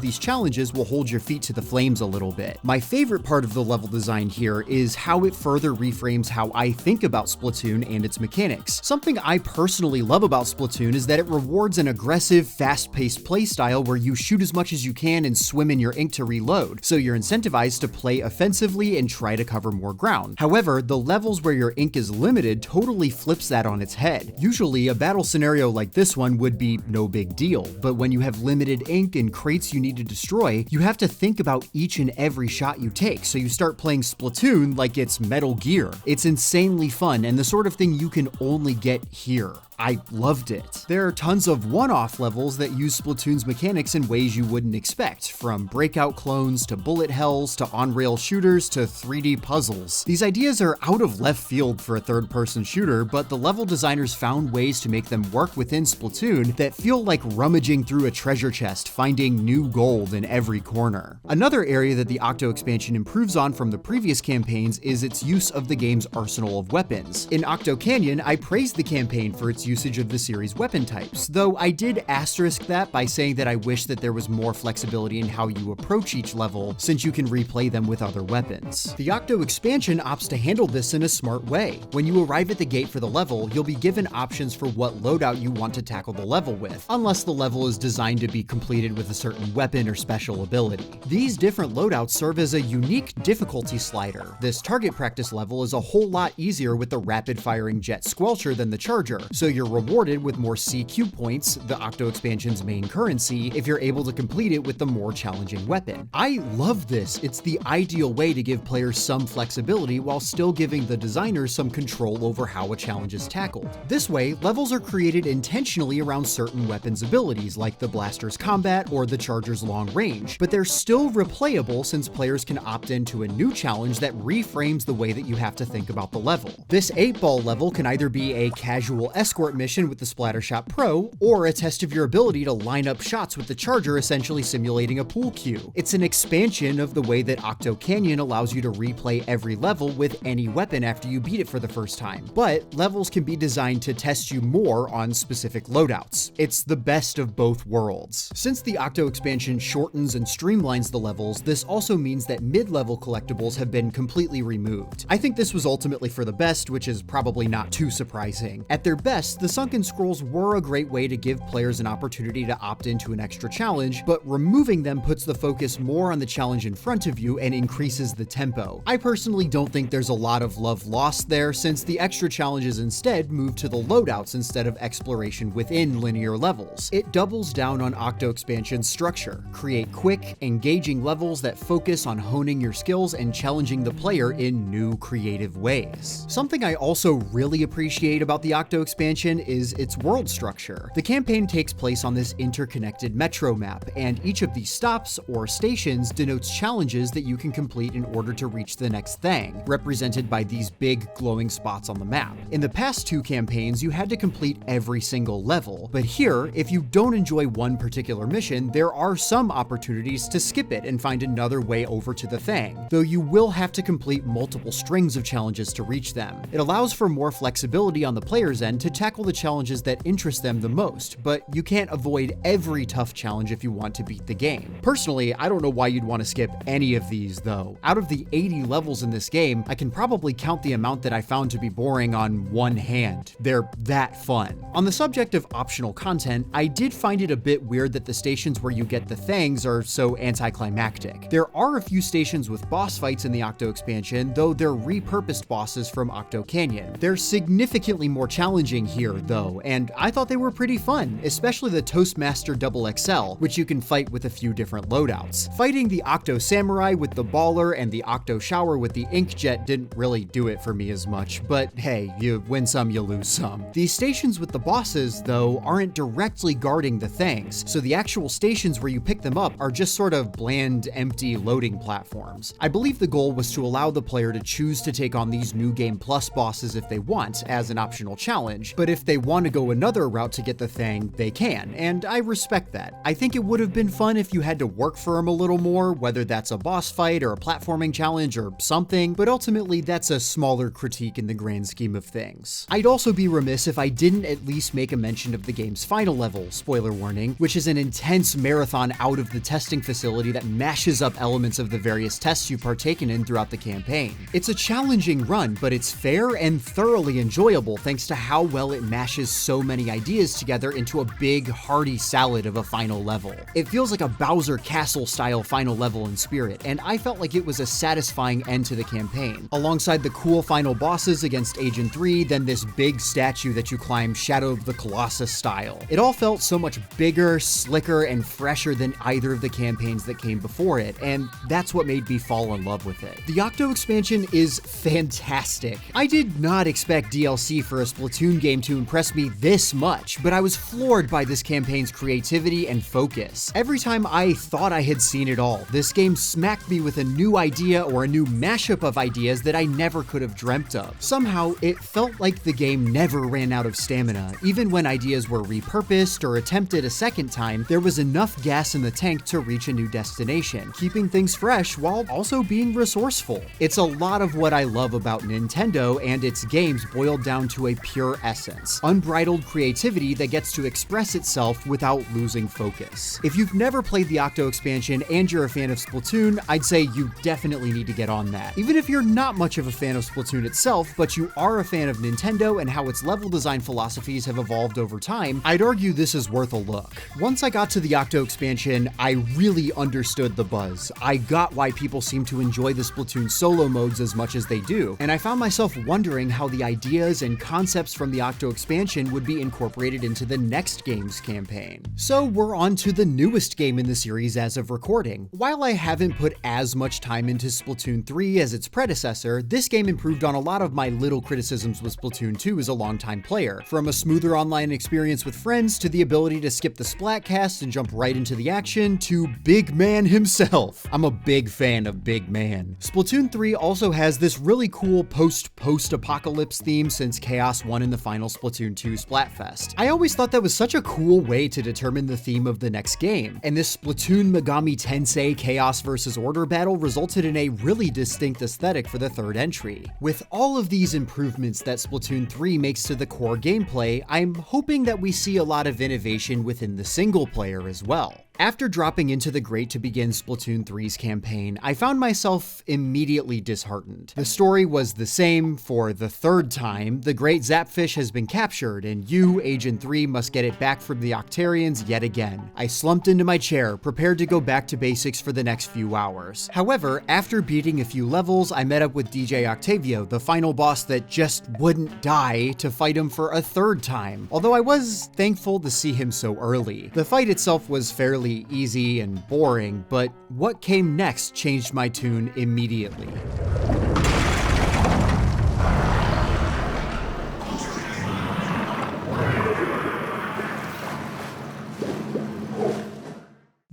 these challenges will hold your feet to the flames a little bit. My favorite part of the level design here is how it further reframes how I think about Splatoon and its mechanics. Something I personally love about Splatoon is that it rewards an aggressive, fast-paced playstyle where you shoot as much as you can and swim in your ink to reload, so you're incentivized to play offensively and try to cover more ground. However, the levels where your ink is limited totally flips that on its head. Usually, a battle scenario like this one would be no big deal, but when you have limited ink and crates you need to destroy, you have to think about each and every shot you take, so you start playing Splatoon like it's Metal Gear. It's insanely fun and the sort of thing you can only get here. I loved it. There are tons of one-off levels that use Splatoon's mechanics in ways you wouldn't expect, from breakout clones to bullet hells to on-rail shooters to 3D puzzles. These ideas are out of left field for a third-person shooter, but the level designers found ways to make them work within Splatoon that feel like rummaging through a treasure chest, finding new gold in every corner. Another area that the Octo Expansion improves on from the previous campaigns is its use of the game's arsenal of weapons. In Octo Canyon, I praised the campaign for its usage of the series' weapon types, though I did asterisk that by saying that I wish that there was more flexibility in how you approach each level, since you can replay them with other weapons. The Octo Expansion opts to handle this in a smart way. When you arrive at the gate for the level, you'll be given options for what loadout you want to tackle the level with, unless the level is designed to be completed with a certain weapon or special ability. These different loadouts serve as a unique difficulty slider. This target practice level is a whole lot easier with the rapid-firing jet squelcher than the charger, so you're rewarded with more CQ points, the Octo Expansion's main currency, if you're able to complete it with the more challenging weapon. I love this. It's the ideal way to give players some flexibility while still giving the designers some control over how a challenge is tackled. This way, levels are created intentionally around certain weapons' abilities, like the blaster's combat or the charger's long range, but they're still replayable since players can opt into a new challenge that reframes the way that you have to think about the level. This 8-ball level can either be a casual escort mission with the Splattershot Pro, or a test of your ability to line up shots with the charger, essentially simulating a pool cue. It's an expansion of the way that Octo Canyon allows you to replay every level with any weapon after you beat it for the first time, but levels can be designed to test you more on specific loadouts. It's the best of both worlds. Since the Octo Expansion shortens and streamlines the levels, this also means that mid-level collectibles have been completely removed. I think this was ultimately for the best, which is probably not too surprising. At their best, the Sunken Scrolls were a great way to give players an opportunity to opt into an extra challenge, but removing them puts the focus more on the challenge in front of you and increases the tempo. I personally don't think there's a lot of love lost there, since the extra challenges instead move to the loadouts instead of exploration within linear levels. It doubles down on Octo Expansion's structure. Create quick, engaging levels that focus on honing your skills and challenging the player in new, creative ways. Something I also really appreciate about the Octo Expansion Expansion is its world structure. The campaign takes place on this interconnected metro map, and each of these stops, or stations, denotes challenges that you can complete in order to reach the next thing, represented by these big glowing spots on the map. In the past 2 campaigns, you had to complete every single level, but here, if you don't enjoy one particular mission, there are some opportunities to skip it and find another way over to the thing, though you will have to complete multiple strings of challenges to reach them. It allows for more flexibility on the player's end to tackle the challenges that interest them the most, but you can't avoid every tough challenge if you want to beat the game. Personally, I don't know why you'd want to skip any of these though. Out of the 80 levels in this game, I can probably count the amount that I found to be boring on one hand. They're that fun. On the subject of optional content, I did find it a bit weird that the stations where you get the things are so anticlimactic. There are a few stations with boss fights in the Octo Expansion, though they're repurposed bosses from Octo Canyon. They're significantly more challenging here though, and I thought they were pretty fun, especially the Toastmaster Double XL, which you can fight with a few different loadouts. Fighting the Octo Samurai with the Baller and the Octo Shower with the Inkjet didn't really do it for me as much, but hey, you win some, you lose some. These stations with the bosses, though, aren't directly guarding the things, so the actual stations where you pick them up are just sort of bland, empty loading platforms. I believe the goal was to allow the player to choose to take on these New Game Plus bosses if they want, as an optional challenge, but if they want to go another route to get the thing, they can, and I respect that. I think it would have been fun if you had to work for them a little more, whether that's a boss fight or a platforming challenge or something, but ultimately that's a smaller critique in the grand scheme of things. I'd also be remiss if I didn't at least make a mention of the game's final level, spoiler warning, which is an intense marathon out of the testing facility that mashes up elements of the various tests you've partaken in throughout the campaign. It's a challenging run, but it's fair and thoroughly enjoyable thanks to how well it mashes so many ideas together into a big, hearty salad of a final level. It feels like a Bowser Castle style final level in spirit, and I felt like it was a satisfying end to the campaign. Alongside the cool final bosses against Agent 3, then this big statue that you climb Shadow of the Colossus style. It all felt so much bigger, slicker, and fresher than either of the campaigns that came before it, and that's what made me fall in love with it. The Octo Expansion is fantastic. I did not expect DLC for a Splatoon game to impress me this much, but I was floored by this campaign's creativity and focus. Every time I thought I had seen it all, this game smacked me with a new idea or a new mashup of ideas that I never could have dreamt of. Somehow, it felt like the game never ran out of stamina. Even when ideas were repurposed or attempted a second time, there was enough gas in the tank to reach a new destination, keeping things fresh while also being resourceful. It's a lot of what I love about Nintendo and its games boiled down to a pure essence, unbridled creativity that gets to express itself without losing focus. If you've never played the Octo Expansion and you're a fan of Splatoon, I'd say you definitely need to get on that. Even if you're not much of a fan of Splatoon itself, but you are a fan of Nintendo and how its level design philosophies have evolved over time, I'd argue this is worth a look. Once I got to the Octo Expansion, I really understood the buzz. I got why people seem to enjoy the Splatoon solo modes as much as they do, and I found myself wondering how the ideas and concepts from the Octo Expansion would be incorporated into the next game's campaign. So we're on to the newest game in the series as of recording. While I haven't put as much time into Splatoon 3 as its predecessor, this game improved on a lot of my little criticisms with Splatoon 2 as a longtime player. From a smoother online experience with friends, to the ability to skip the Splatcast and jump right into the action, to Big Man himself. I'm a big fan of Big Man. Splatoon 3 also has this really cool post-apocalypse theme since Chaos won in the final Splatoon 2 Splatfest. I always thought that was such a cool way to determine the theme of the next game, and this Splatoon Megami Tensei Chaos vs. Order battle resulted in a really distinct aesthetic for the third entry. With all of these improvements that Splatoon 3 makes to the core gameplay, I'm hoping that we see a lot of innovation within the single player as well. After dropping into the grate to begin Splatoon 3's campaign, I found myself immediately disheartened. The story was the same for the third time. The Great Zapfish has been captured, and you, Agent 3, must get it back from the Octarians yet again. I slumped into my chair, prepared to go back to basics for the next few hours. However, after beating a few levels, I met up with DJ Octavio, the final boss that just wouldn't die, to fight him for a third time. Although I was thankful to see him so early. The fight itself was fairly easy and boring, but what came next changed my tune immediately.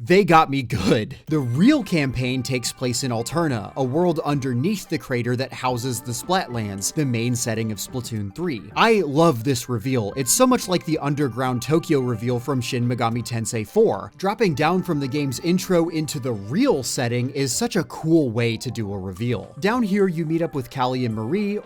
they got me good. The real campaign takes place in Alterna, a world underneath the crater that houses the Splatlands, the main setting of Splatoon 3. I love this reveal. It's so much like the underground Tokyo reveal from Shin Megami Tensei 4. Dropping down from the game's intro into the real setting is such a cool way to do a reveal. Down here, you meet up with Callie and Marie,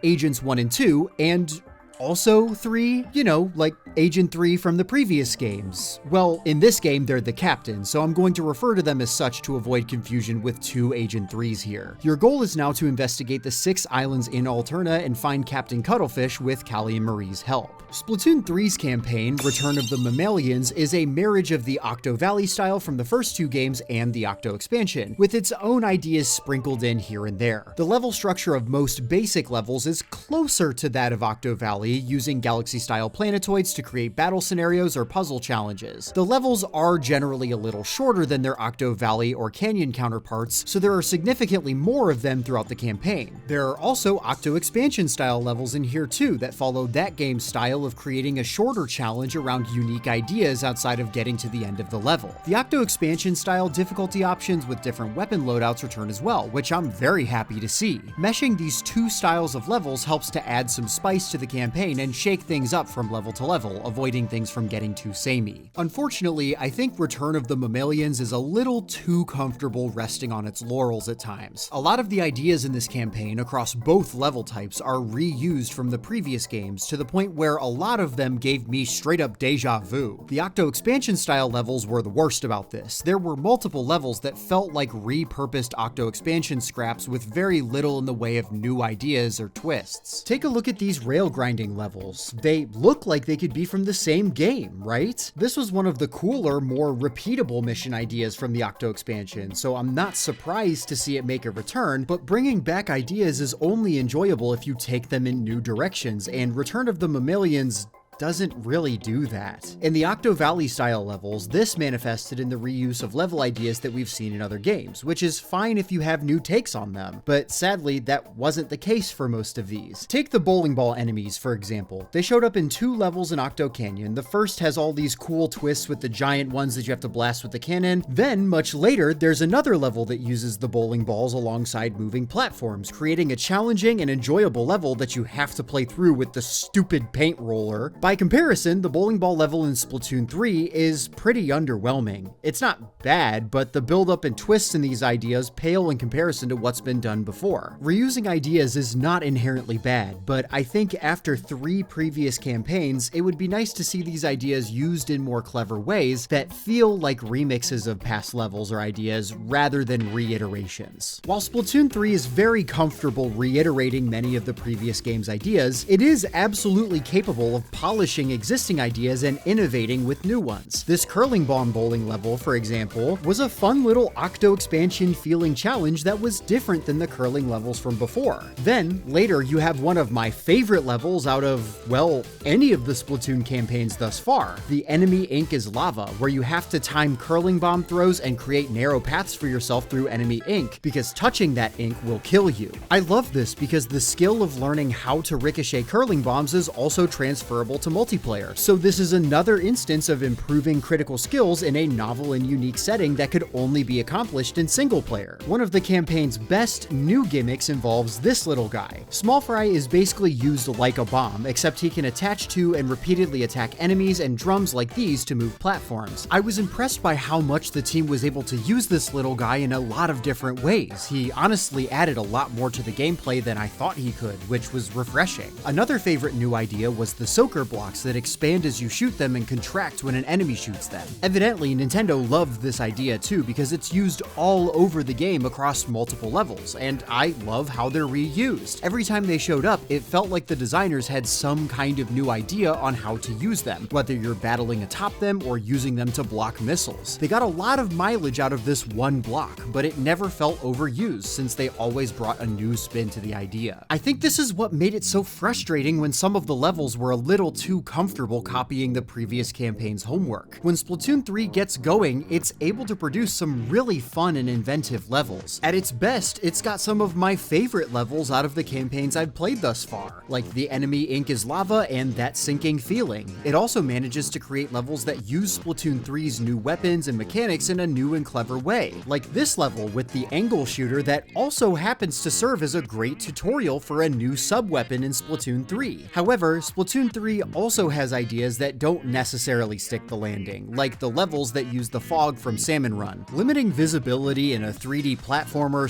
Agents 1 and 2, and also 3, you know, like Agent 3 from the previous games. Well, in this game, they're the captain, so I'm going to refer to them as such to avoid confusion with 2 Agent 3s here. Your goal is now to investigate the 6 islands in Alterna and find Captain Cuttlefish with Callie and Marie's help. Splatoon 3's campaign, Return of the Mammalians, is a marriage of the Octo Valley style from the first 2 games and the Octo Expansion, with its own ideas sprinkled in here and there. The level structure of most basic levels is closer to that of Octo Valley, using galaxy-style planetoids to create battle scenarios or puzzle challenges. The levels are generally a little shorter than their Octo Valley or Canyon counterparts, so there are significantly more of them throughout the campaign. There are also Octo Expansion style levels in here too that follow that game's style of creating a shorter challenge around unique ideas outside of getting to the end of the level. The Octo Expansion style difficulty options with different weapon loadouts return as well, which I'm very happy to see. Meshing these 2 styles of levels helps to add some spice to the campaign and shake things up from level to level, avoiding things from getting too samey. Unfortunately, I think Return of the Mammalians is a little too comfortable resting on its laurels at times. A lot of the ideas in this campaign across both level types are reused from the previous games to the point where a lot of them gave me straight up deja vu. The Octo Expansion style levels were the worst about this. There were multiple levels that felt like repurposed Octo Expansion scraps with very little in the way of new ideas or twists. Take a look at these rail grinding levels. They look like they could be from the same game, right? This was one of the cooler, more repeatable mission ideas from the Octo Expansion, so I'm not surprised to see it make a return, but bringing back ideas is only enjoyable if you take them in new directions, and Return of the Mammalians doesn't really do that. In the Octo Valley style levels, this manifested in the reuse of level ideas that we've seen in other games, which is fine if you have new takes on them, but sadly that wasn't the case for most of these. Take the bowling ball enemies, for example. They showed up in 2 levels in Octo Canyon. The first has all these cool twists with the giant ones that you have to blast with the cannon. Then, much later, there's another level that uses the bowling balls alongside moving platforms, creating a challenging and enjoyable level that you have to play through with the stupid paint roller. By comparison, the bowling ball level in Splatoon 3 is pretty underwhelming. It's not bad, but the build-up and twists in these ideas pale in comparison to what's been done before. Reusing ideas is not inherently bad, but I think after 3 previous campaigns, it would be nice to see these ideas used in more clever ways that feel like remixes of past levels or ideas rather than reiterations. While Splatoon 3 is very comfortable reiterating many of the previous game's ideas, it is absolutely capable of polishing existing ideas and innovating with new ones. This curling bomb bowling level, for example, was a fun little Octo Expansion feeling challenge that was different than the curling levels from before. Then, later, you have one of my favorite levels out of, well, any of the Splatoon campaigns thus far. The enemy ink is lava, where you have to time curling bomb throws and create narrow paths for yourself through enemy ink, because touching that ink will kill you. I love this because the skill of learning how to ricochet curling bombs is also transferable to multiplayer, so this is another instance of improving critical skills in a novel and unique setting that could only be accomplished in single player. One of the campaign's best new gimmicks involves this little guy. Small Fry is basically used like a bomb, except he can attach to and repeatedly attack enemies and drums like these to move platforms. I was impressed by how much the team was able to use this little guy in a lot of different ways. He honestly added a lot more to the gameplay than I thought he could, which was refreshing. Another favorite new idea was the soaker blocks that expand as you shoot them and contract when an enemy shoots them. Evidently, Nintendo loved this idea too because it's used all over the game across multiple levels, and I love how they're reused. Every time they showed up, it felt like the designers had some kind of new idea on how to use them, whether you're battling atop them or using them to block missiles. They got a lot of mileage out of this one block, but it never felt overused since they always brought a new spin to the idea. I think this is what made it so frustrating when some of the levels were a little too comfortable copying the previous campaign's homework. When Splatoon 3 gets going, it's able to produce some really fun and inventive levels. At its best, it's got some of my favorite levels out of the campaigns I've played thus far, like the enemy ink is lava and that sinking feeling. It also manages to create levels that use Splatoon 3's new weapons and mechanics in a new and clever way, like this level with the angle shooter that also happens to serve as a great tutorial for a new sub-weapon in Splatoon 3. However, Splatoon 3 also has ideas that don't necessarily stick the landing, like the levels that use the fog from Salmon Run. Limiting visibility in a 3D platformer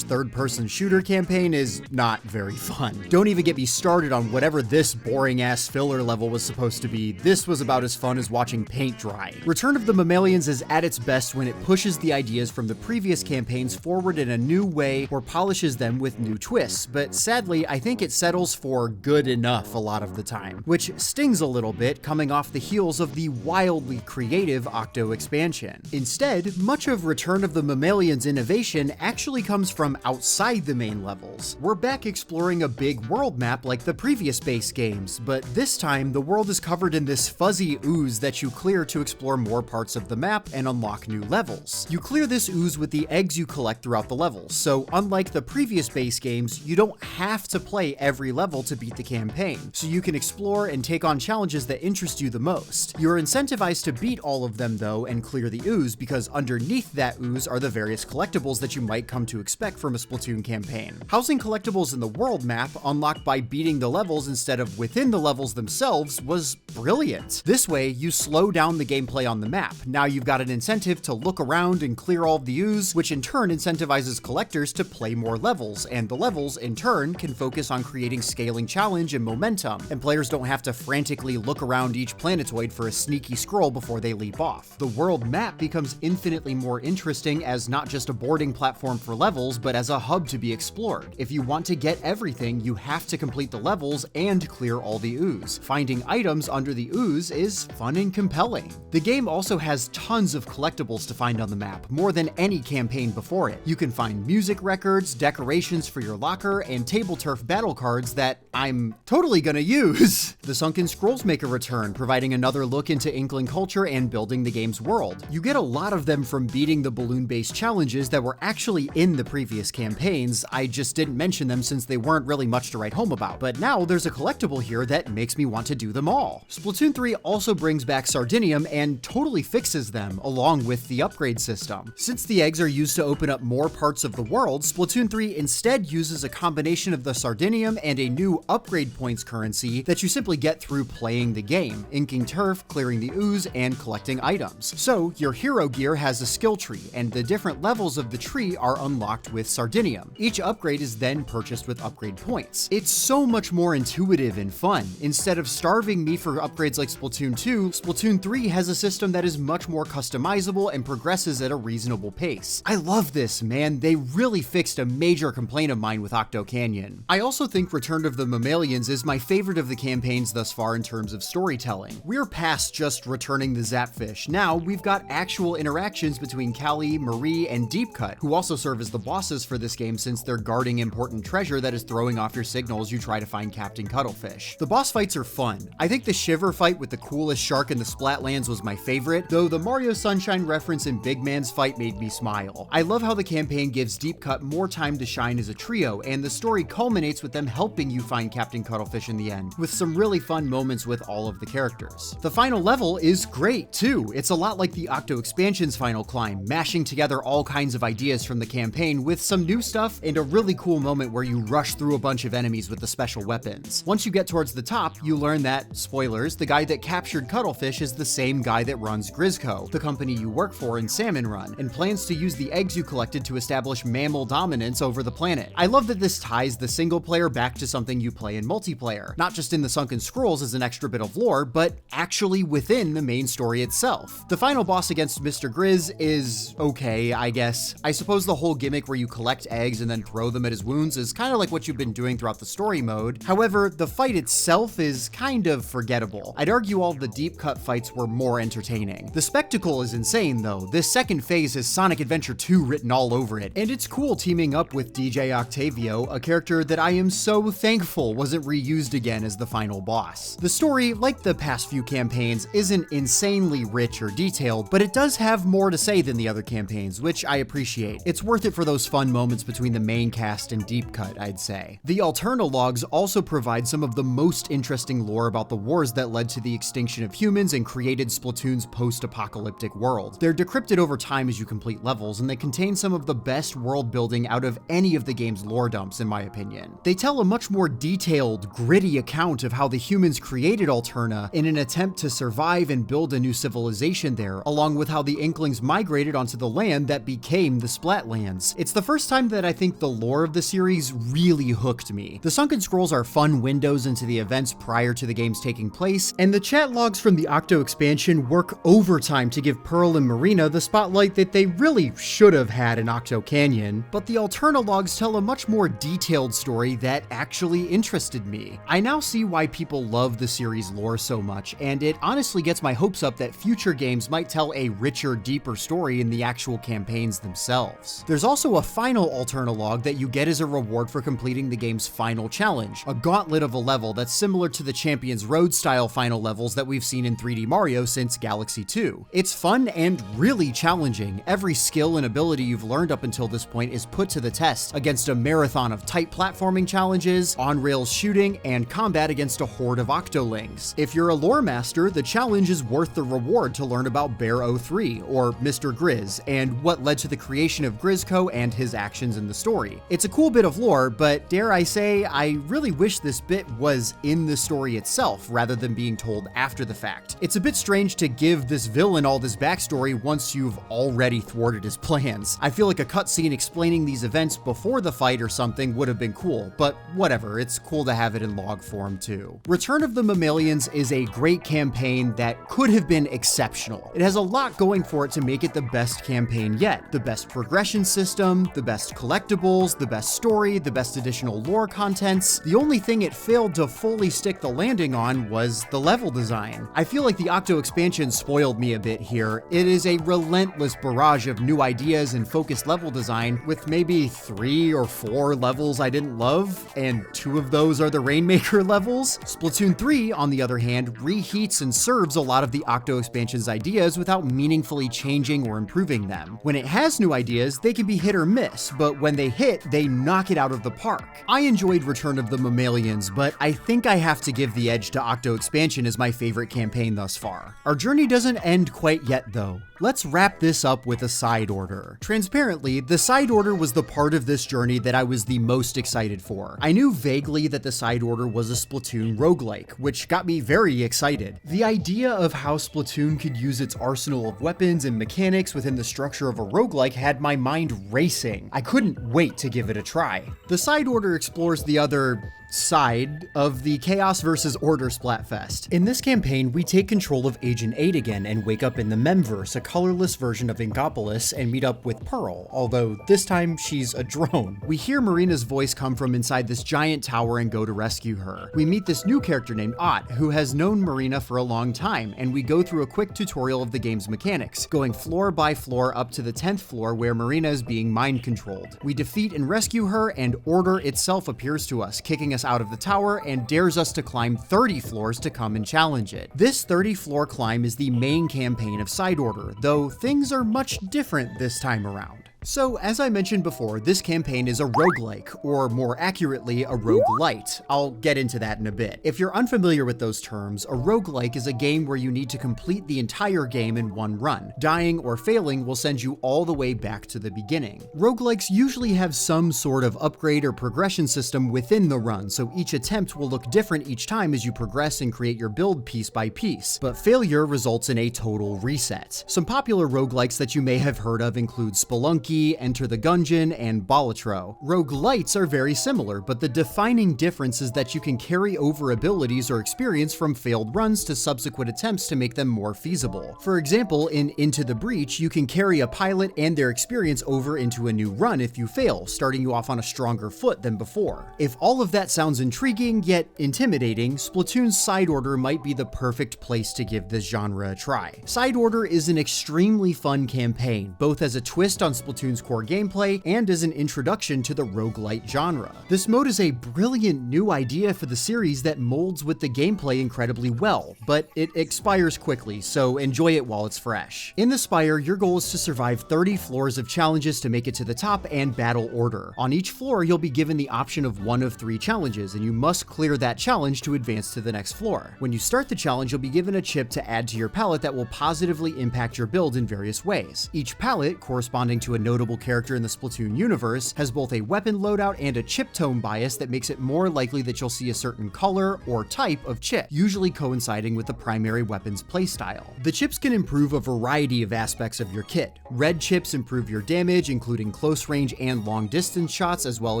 / third-person shooter campaign is not very fun. Don't even get me started on whatever this boring-ass filler level was supposed to be. This was about as fun as watching paint dry. Return of the Mammalians is at its best when it pushes the ideas from the previous campaigns forward in a new way or polishes them with new twists, but sadly, I think it settles for good enough a lot of the time, which stings a little bit coming off the heels of the wildly creative Octo Expansion. Instead, much of Return of the Mammalians' innovation actually comes from outside the main levels. We're back exploring a big world map like the previous base games, but this time the world is covered in this fuzzy ooze that you clear to explore more parts of the map and unlock new levels. You clear this ooze with the eggs you collect throughout the levels, so unlike the previous base games, you don't have to play every level to beat the campaign, so you can explore and take on challenges that interest you the most. You're incentivized to beat all of them though and clear the ooze, because underneath that ooze are the various collectibles that you might come to expect from a Splatoon campaign. Housing collectibles in the world map, unlocked by beating the levels instead of within the levels themselves, was brilliant. This way, you slow down the gameplay on the map. Now you've got an incentive to look around and clear all of the ooze, which in turn incentivizes collectors to play more levels, and the levels, in turn, can focus on creating scaling challenge and momentum, and players don't have to frantically look around each planetoid for a sneaky scroll before they leap off. The world map becomes infinitely more interesting as not just a boarding platform for levels, but as a hub to be explored. If you want to get everything, you have to complete the levels and clear all the ooze. Finding items under the ooze is fun and compelling. The game also has tons of collectibles to find on the map, more than any campaign before it. You can find music records, decorations for your locker, and table turf battle cards that I'm totally gonna use. The Sunken Scrolls make a return, providing another look into Inkling culture and building the game's world. You get a lot of them from beating the balloon-based challenges that were actually in the previous campaigns. I just didn't mention them since they weren't really much to write home about, but now there's a collectible here that makes me want to do them all. Splatoon 3 also brings back Sardinium and totally fixes them, along with the upgrade system. Since the eggs are used to open up more parts of the world, Splatoon 3 instead uses a combination of the Sardinium and a new upgrade points currency that you simply get through playing the game, inking turf, clearing the ooze, and collecting items. So your hero gear has a skill tree, and the different levels of the tree are unlocked with Sardinium. Each upgrade is then purchased with upgrade points. It's so much more intuitive and fun. Instead of starving me for upgrades like Splatoon 2, Splatoon 3 has a system that is much more customizable and progresses at a reasonable pace. I love this, man. They really fixed a major complaint of mine with Octo Canyon. I also think Return of the Mammalians is my favorite of the campaigns thus far in terms of storytelling. We're past just returning the Zapfish. Now we've got actual interactions between Callie, Marie, and Deep Cut, who also serve as the bosses for this game since they're guarding important treasure that is throwing off your signal as you try to find Captain Cuttlefish. The boss fights are fun. I think the Shiver fight with the coolest shark in the Splatlands was my favorite, though the Mario Sunshine reference in Big Man's fight made me smile. I love how the campaign gives Deep Cut more time to shine as a trio, and the story culminates with them helping you find Captain Cuttlefish in the end, with some really fun moments with all of the characters. The final level is great too. It's a lot like the Octo Expansion's final climb, mashing together all kinds of ideas from the campaign with some new stuff and a really cool moment where you rush through a bunch of enemies with the special weapons. Once you get towards the top, you learn that, spoilers, the guy that captured Cuttlefish is the same guy that runs Grizzco, the company you work for in Salmon Run, and plans to use the eggs you collected to establish mammal dominance over the planet. I love that this ties the single player back to something you play in multiplayer, not just in the Sunken Scrolls as an extra bit of lore, but actually within the main story itself. The final boss against Mr. Grizz is okay, I guess. I suppose the whole gimmick where you collect eggs and then throw them at his wounds is kind of like what you've been doing throughout the story mode. However, the fight itself is kind of forgettable. I'd argue all the Deep Cut fights were more entertaining. The spectacle is insane though. This second phase has Sonic Adventure 2 written all over it, and it's cool teaming up with DJ Octavio, a character that I am so thankful wasn't reused again as the final boss. chaos. The story, like the past few campaigns, isn't insanely rich or detailed, but it does have more to say than the other campaigns, which I appreciate. It's worth it for those fun moments between the main cast and Deep Cut, I'd say. The Alterna-logs also provide some of the most interesting lore about the wars that led to the extinction of humans and created Splatoon's post-apocalyptic world. They're decrypted over time as you complete levels, and they contain some of the best world building out of any of the game's lore dumps, in my opinion. They tell a much more detailed, gritty account of how the humans created Alterna in an attempt to survive and build a new civilization there, along with how the Inklings migrated onto the land that became the Splatlands. It's the first time that I think the lore of the series really hooked me. The Sunken Scrolls are fun windows into the events prior to the games taking place, and the chat logs from the Octo Expansion work overtime to give Pearl and Marina the spotlight that they really should have had in Octo Canyon, but the Alterna logs tell a much more detailed story that actually interested me. I now see why people love the series lore so much, and it honestly gets my hopes up that future games might tell a richer, deeper story in the actual campaigns themselves. There's also a final Alterna log that you get as a reward for completing the game's final challenge, a gauntlet of a level that's similar to the Champions Road style final levels that we've seen in 3D Mario since Galaxy 2. It's fun and really challenging. Every skill and ability you've learned up until this point is put to the test against a marathon of tight platforming challenges, on-rails shooting, and combat against a horde of Octolings. If you're a lore master, the challenge is worth the reward to learn about Bear 03, or Mr. Grizz, and what led to the creation of Grizzco and his actions in the story. It's a cool bit of lore, but dare I say, I really wish this bit was in the story itself, rather than being told after the fact. It's a bit strange to give this villain all this backstory once you've already thwarted his plans. I feel like a cutscene explaining these events before the fight or something would have been cool, but whatever, it's cool to have it in log form too. Return of the Mammalians is a great campaign that could have been exceptional. It has a lot going for it to make it the best campaign yet. The best progression system, the best collectibles, the best story, the best additional lore contents. The only thing it failed to fully stick the landing on was the level design. I feel like the Octo Expansion spoiled me a bit here. It is a relentless barrage of new ideas and focused level design, with maybe 3 or 4 levels I didn't love, and 2 of those are the Rainmaker levels. Splatoon 3, on the other hand, reheats and serves a lot of the Octo Expansion's ideas without meaningfully changing or improving them. When it has new ideas, they can be hit or miss, but when they hit, they knock it out of the park. I enjoyed Return of the Mammalians, but I think I have to give the edge to Octo Expansion as my favorite campaign thus far. Our journey doesn't end quite yet though. Let's wrap this up with a side order. Transparently, the side order was the part of this journey that I was the most excited for. I knew vaguely that the side order was a Splatoon roguelike, which got me very excited. The idea of how Splatoon could use its arsenal of weapons and mechanics within the structure of a roguelike had my mind racing. I couldn't wait to give it a try. The side order explores the other side of the Chaos vs. Order Splatfest. In this campaign, we take control of Agent 8 again and wake up in the Memverse, a colorless version of Ingopolis, and meet up with Pearl, although this time she's a drone. We hear Marina's voice come from inside this giant tower and go to rescue her. We meet this new character named Ott, who has known Marina for a long time, and we go through a quick tutorial of the game's mechanics, going floor by floor up to the 10th floor where Marina is being mind controlled. We defeat and rescue her, and Order itself appears to us, kicking us out of the tower and dares us to climb 30 floors to come and challenge it. This 30-floor climb is the main campaign of Side Order, though things are much different this time around. So, as I mentioned before, this campaign is a roguelike, or more accurately, a roguelite. I'll get into that in a bit. If you're unfamiliar with those terms, a roguelike is a game where you need to complete the entire game in one run. Dying or failing will send you all the way back to the beginning. Roguelikes usually have some sort of upgrade or progression system within the run, so each attempt will look different each time as you progress and create your build piece by piece, but failure results in a total reset. Some popular roguelikes that you may have heard of include Spelunky, Enter the Gungeon, and Balatro. Roguelites are very similar, but the defining difference is that you can carry over abilities or experience from failed runs to subsequent attempts to make them more feasible. For example, in Into the Breach, you can carry a pilot and their experience over into a new run if you fail, starting you off on a stronger foot than before. If all of that sounds intriguing yet intimidating, Splatoon's Side Order might be the perfect place to give this genre a try. Side Order is an extremely fun campaign, both as a twist on Splatoon Splatoon's core gameplay and is an introduction to the roguelite genre. This mode is a brilliant new idea for the series that molds with the gameplay incredibly well, but it expires quickly, so enjoy it while it's fresh. In the Spire, your goal is to survive 30 floors of challenges to make it to the top and battle order. On each floor, you'll be given the option of one of 3 challenges, and you must clear that challenge to advance to the next floor. When you start the challenge, you'll be given a chip to add to your palette that will positively impact your build in various ways. Each palette, corresponding to a notable character in the Splatoon universe, has both a weapon loadout and a chip tone bias that makes it more likely that you'll see a certain color or type of chip, usually coinciding with the primary weapon's playstyle. The chips can improve a variety of aspects of your kit. Red chips improve your damage, including close range and long distance shots, as well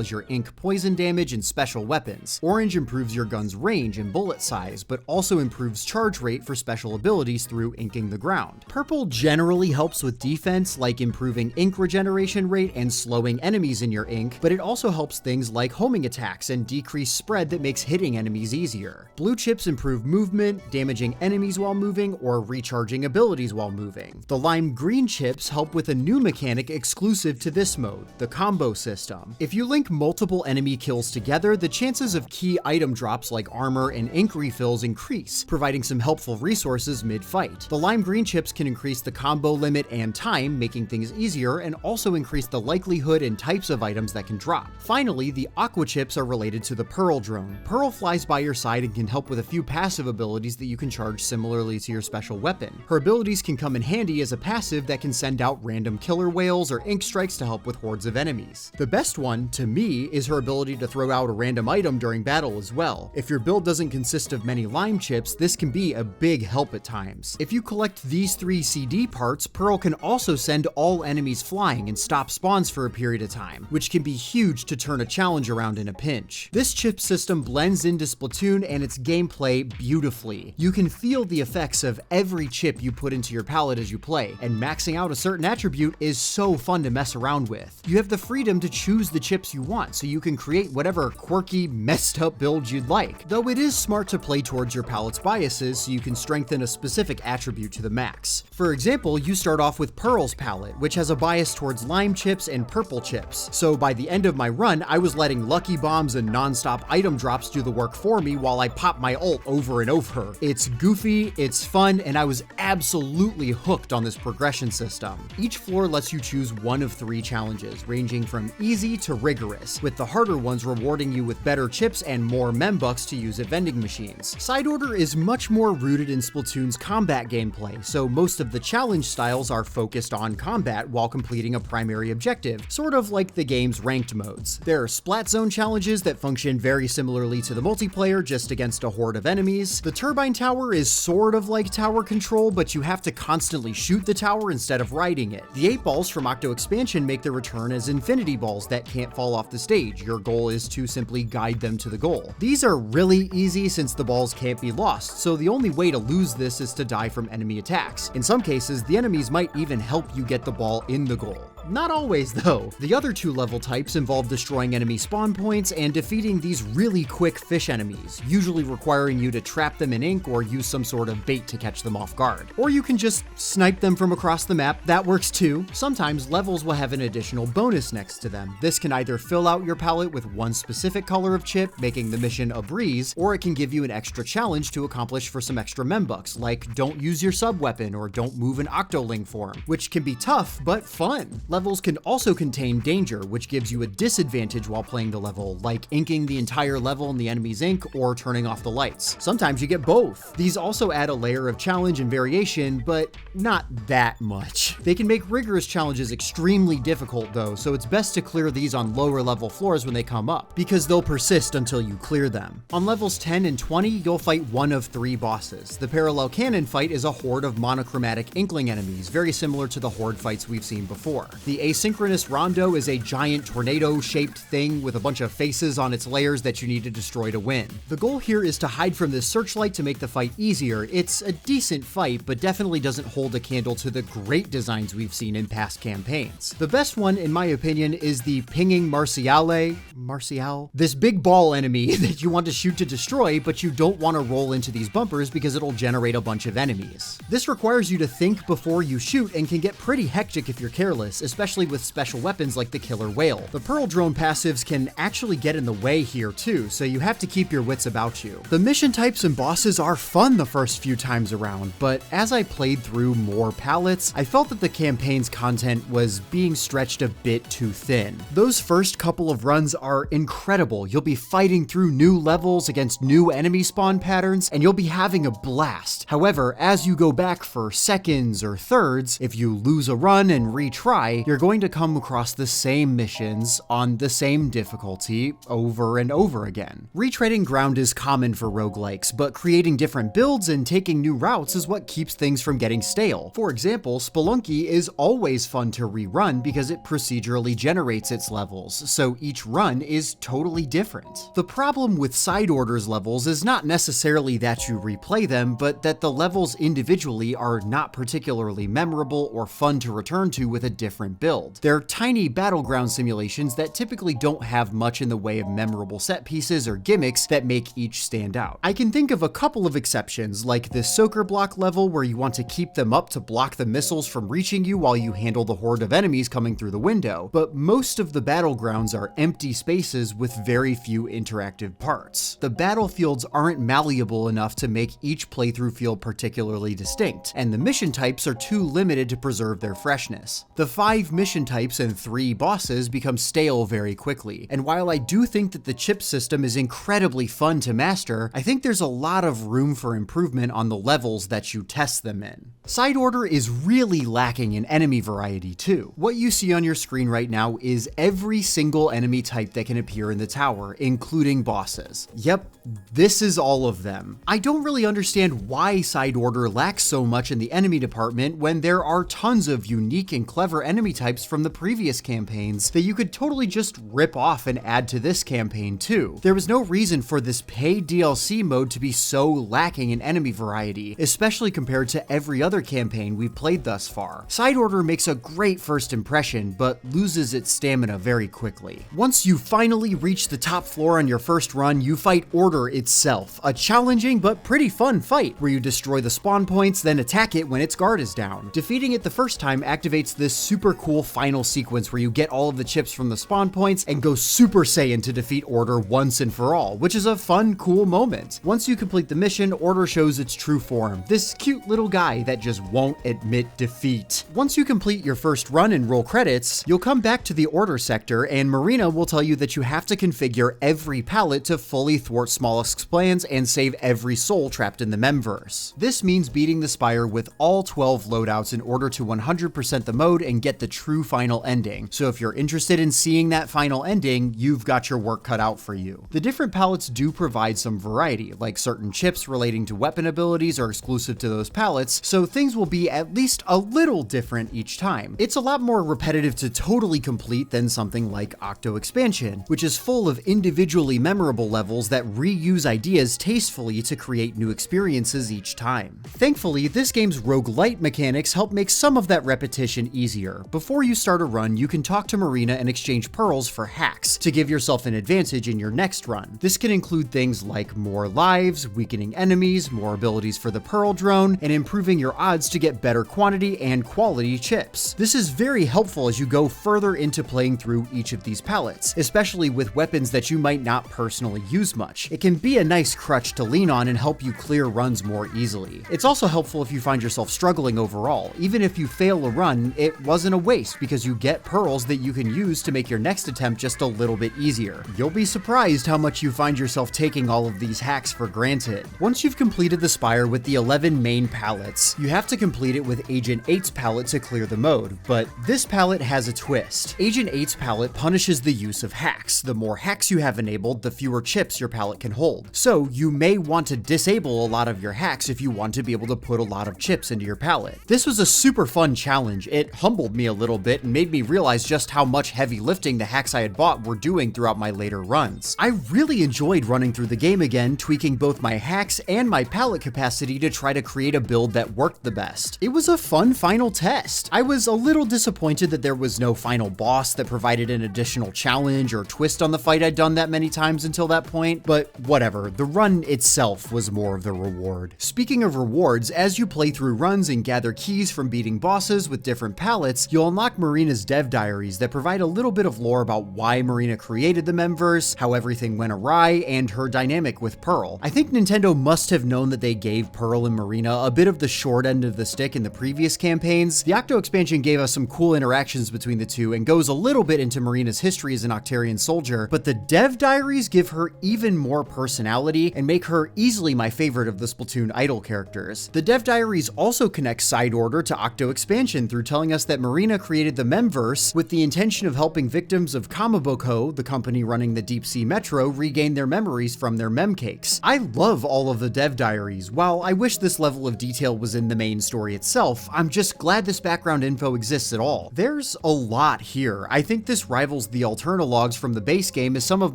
as your ink poison damage and special weapons. Orange improves your gun's range and bullet size, but also improves charge rate for special abilities through inking the ground. Purple generally helps with defense, like improving ink regeneration rate and slowing enemies in your ink, but it also helps things like homing attacks and decrease spread that makes hitting enemies easier. Blue chips improve movement, damaging enemies while moving, or recharging abilities while moving. The lime green chips help with a new mechanic exclusive to this mode, the combo system. If you link multiple enemy kills together, the chances of key item drops like armor and ink refills increase, providing some helpful resources mid-fight. The lime green chips can increase the combo limit and time, making things easier, and also increase the likelihood and types of items that can drop. Finally, the aqua chips are related to the Pearl drone. Pearl flies by your side and can help with a few passive abilities that you can charge similarly to your special weapon. Her abilities can come in handy as a passive that can send out random killer whales or ink strikes to help with hordes of enemies. The best one, to me, is her ability to throw out a random item during battle as well. If your build doesn't consist of many lime chips, this can be a big help at times. If you collect these 3 CD parts, Pearl can also send all enemies flying and stop spawns for a period of time, which can be huge to turn a challenge around in a pinch. This chip system blends into Splatoon and its gameplay beautifully. You can feel the effects of every chip you put into your palette as you play, and maxing out a certain attribute is so fun to mess around with. You have the freedom to choose the chips you want, so you can create whatever quirky, messed up build you'd like, though it is smart to play towards your palette's biases so you can strengthen a specific attribute to the max. For example, you start off with Pearl's palette, which has a bias towards lime chips and purple chips, so by the end of my run, I was letting lucky bombs and non-stop item drops do the work for me while I pop my ult over and over. It's goofy, it's fun, and I was absolutely hooked on this progression system. Each floor lets you choose one of 3 challenges, ranging from easy to rigorous, with the harder ones rewarding you with better chips and more membucks to use at vending machines. Side order is much more rooted in Splatoon's combat gameplay, so most of the challenge styles are focused on combat while completing a primary objective, sort of like the game's ranked modes. There are Splat Zone challenges that function very similarly to the multiplayer, just against a horde of enemies. The Turbine Tower is sort of like tower control, but you have to constantly shoot the tower instead of riding it. The 8 balls from Octo Expansion make their return as infinity balls that can't fall off the stage. Your goal is to simply guide them to the goal. These are really easy since the balls can't be lost, so the only way to lose this is to die from enemy attacks. In some cases, the enemies might even help you get the ball in the goal. Not always, though. The other 2 level types involve destroying enemy spawn points and defeating these really quick fish enemies, usually requiring you to trap them in ink or use some sort of bait to catch them off guard. Or you can just snipe them from across the map, that works too. Sometimes levels will have an additional bonus next to them. This can either fill out your palette with one specific color of chip, making the mission a breeze, or it can give you an extra challenge to accomplish for some extra membucks, like don't use your sub weapon or don't move an octoling form, which can be tough but fun. Levels can also contain danger, which gives you a disadvantage while playing the level, like inking the entire level in the enemy's ink or turning off the lights. Sometimes you get both. These also add a layer of challenge and variation, but not that much. They can make rigorous challenges extremely difficult though, so it's best to clear these on lower level floors when they come up, because they'll persist until you clear them. On levels 10 and 20, you'll fight one of 3 bosses. The parallel cannon fight is a horde of monochromatic inkling enemies, very similar to the horde fights we've seen before. The asynchronous rondo is a giant tornado-shaped thing with a bunch of faces on its layers that you need to destroy to win. The goal here is to hide from this searchlight to make the fight easier. It's a decent fight, but definitely doesn't hold a candle to the great designs we've seen in past campaigns. The best one, in my opinion, is the pinging Martial? This big ball enemy that you want to shoot to destroy, but you don't want to roll into these bumpers because it'll generate a bunch of enemies. This requires you to think before you shoot and can get pretty hectic if you're careless, especially with special weapons like the killer whale. The pearl drone passives can actually get in the way here too, so you have to keep your wits about you. The mission types and bosses are fun the first few times around, but as I played through more palettes, I felt that the campaign's content was being stretched a bit too thin. Those first couple of runs are incredible. You'll be fighting through new levels against new enemy spawn patterns, and you'll be having a blast. However, as you go back for seconds or thirds, if you lose a run and retry, you're going to come across the same missions on the same difficulty over and over again. Retreading ground is common for roguelikes, but creating different builds and taking new routes is what keeps things from getting stale. For example, Spelunky is always fun to rerun because it procedurally generates its levels, so each run is totally different. The problem with Side Order's levels is not necessarily that you replay them, but that the levels individually are not particularly memorable or fun to return to with a different build. They're tiny battleground simulations that typically don't have much in the way of memorable set pieces or gimmicks that make each stand out. I can think of a couple of exceptions, like the soaker block level where you want to keep them up to block the missiles from reaching you while you handle the horde of enemies coming through the window, but most of the battlegrounds are empty spaces with very few interactive parts. The battlefields aren't malleable enough to make each playthrough feel particularly distinct, and the mission types are too limited to preserve their freshness. The 5 mission types and 3 bosses become stale very quickly, and while I do think that the chip system is incredibly fun to master, I think there's a lot of room for improvement on the levels that you test them in. Side Order is really lacking in enemy variety too. What you see on your screen right now is every single enemy type that can appear in the tower, including bosses. Yep, this is all of them. I don't really understand why Side Order lacks so much in the enemy department when there are tons of unique and clever enemy types from the previous campaigns that you could totally just rip off and add to this campaign too. There was no reason for this paid DLC mode to be so lacking in enemy variety, especially compared to every other campaign we've played thus far. Side Order makes a great first impression, but loses its stamina very quickly. Once you finally reach the top floor on your first run, you fight Order itself, a challenging but pretty fun fight where you destroy the spawn points, then attack it when its guard is down. Defeating it the first time activates this super cool final sequence where you get all of the chips from the spawn points and go Super Saiyan to defeat Order once and for all, which is a fun, cool moment. Once you complete the mission, Order shows its true form, this cute little guy that just won't admit defeat. Once you complete your first run and roll credits, you'll come back to the Order sector and Marina will tell you that you have to configure every pallet to fully thwart Smollusk's plans and save every soul trapped in the Memverse. This means beating the Spire with all 12 loadouts in order to 100% the mode and get the true final ending. So if you're interested in seeing that final ending, you've got your work cut out for you. The different pallets do provide some variety, like certain chips relating to weapon abilities are exclusive to those pallets, so things will be at least a little different each time. It's a lot more repetitive to totally complete than something like Octo Expansion, which is full of individually memorable levels that reuse ideas tastefully to create new experiences each time. Thankfully, this game's roguelite mechanics help make some of that repetition easier. Before you start a run, you can talk to Marina and exchange pearls for hacks to give yourself an advantage in your next run. This can include things like more lives, weakening enemies, more abilities for the pearl drone, and improving your odds to get better quantity and quality chips. This is very helpful as you go further into playing through each of these pallets, especially with weapons that you might not personally use much. It can be a nice crutch to lean on and help you clear runs more easily. It's also helpful if you find yourself struggling overall. Even if you fail a run, it wasn't a waste because you get pearls that you can use to make your next attempt just a little bit easier. You'll be surprised how much you find yourself taking all of these hacks for granted. Once you've completed the Spire with the 11 main pallets, you have to complete it with Agent 8's pallet to clear the mode, but this pallet has a twist. Agent 8's pallet punishes the use of hacks. The more hacks you have enabled, the fewer chips your pallet can hold. So you may want to disable a lot of your hacks if you want to be able to put a lot of chips into your pallet. This was a super fun challenge. It humbled me a little bit and made me realize just how much heavy lifting the hacks I had bought were doing throughout my later runs. I really enjoyed running through the game again, tweaking both my hacks and my pallet capacity to try to create a build that worked the best. It was a fun final test. I was a little disappointed that there was no final boss that provided an additional challenge or twist on the fight I'd done that many times until that point, but whatever, the run itself was more of the reward. Speaking of rewards, as you play through runs and gather keys from beating bosses with different pallets, you'll you'll unlock Marina's dev diaries that provide a little bit of lore about why Marina created the Memverse, how everything went awry, and her dynamic with Pearl. I think Nintendo must have known that they gave Pearl and Marina a bit of the short end of the stick in the previous campaigns. The Octo Expansion gave us some cool interactions between the two and goes a little bit into Marina's history as an Octarian soldier, but the dev diaries give her even more personality and make her easily my favorite of the Splatoon idol characters. The dev diaries also connect Side Order to Octo Expansion through telling us that Marina created the Memverse with the intention of helping victims of Kamaboko, the company running the Deep Sea Metro, regain their memories from their memcakes. I love all of the dev diaries. While I wish this level of detail was in the main story itself, I'm just glad this background info exists at all. There's a lot here. I think this rivals the Alternalogs from the base game as some of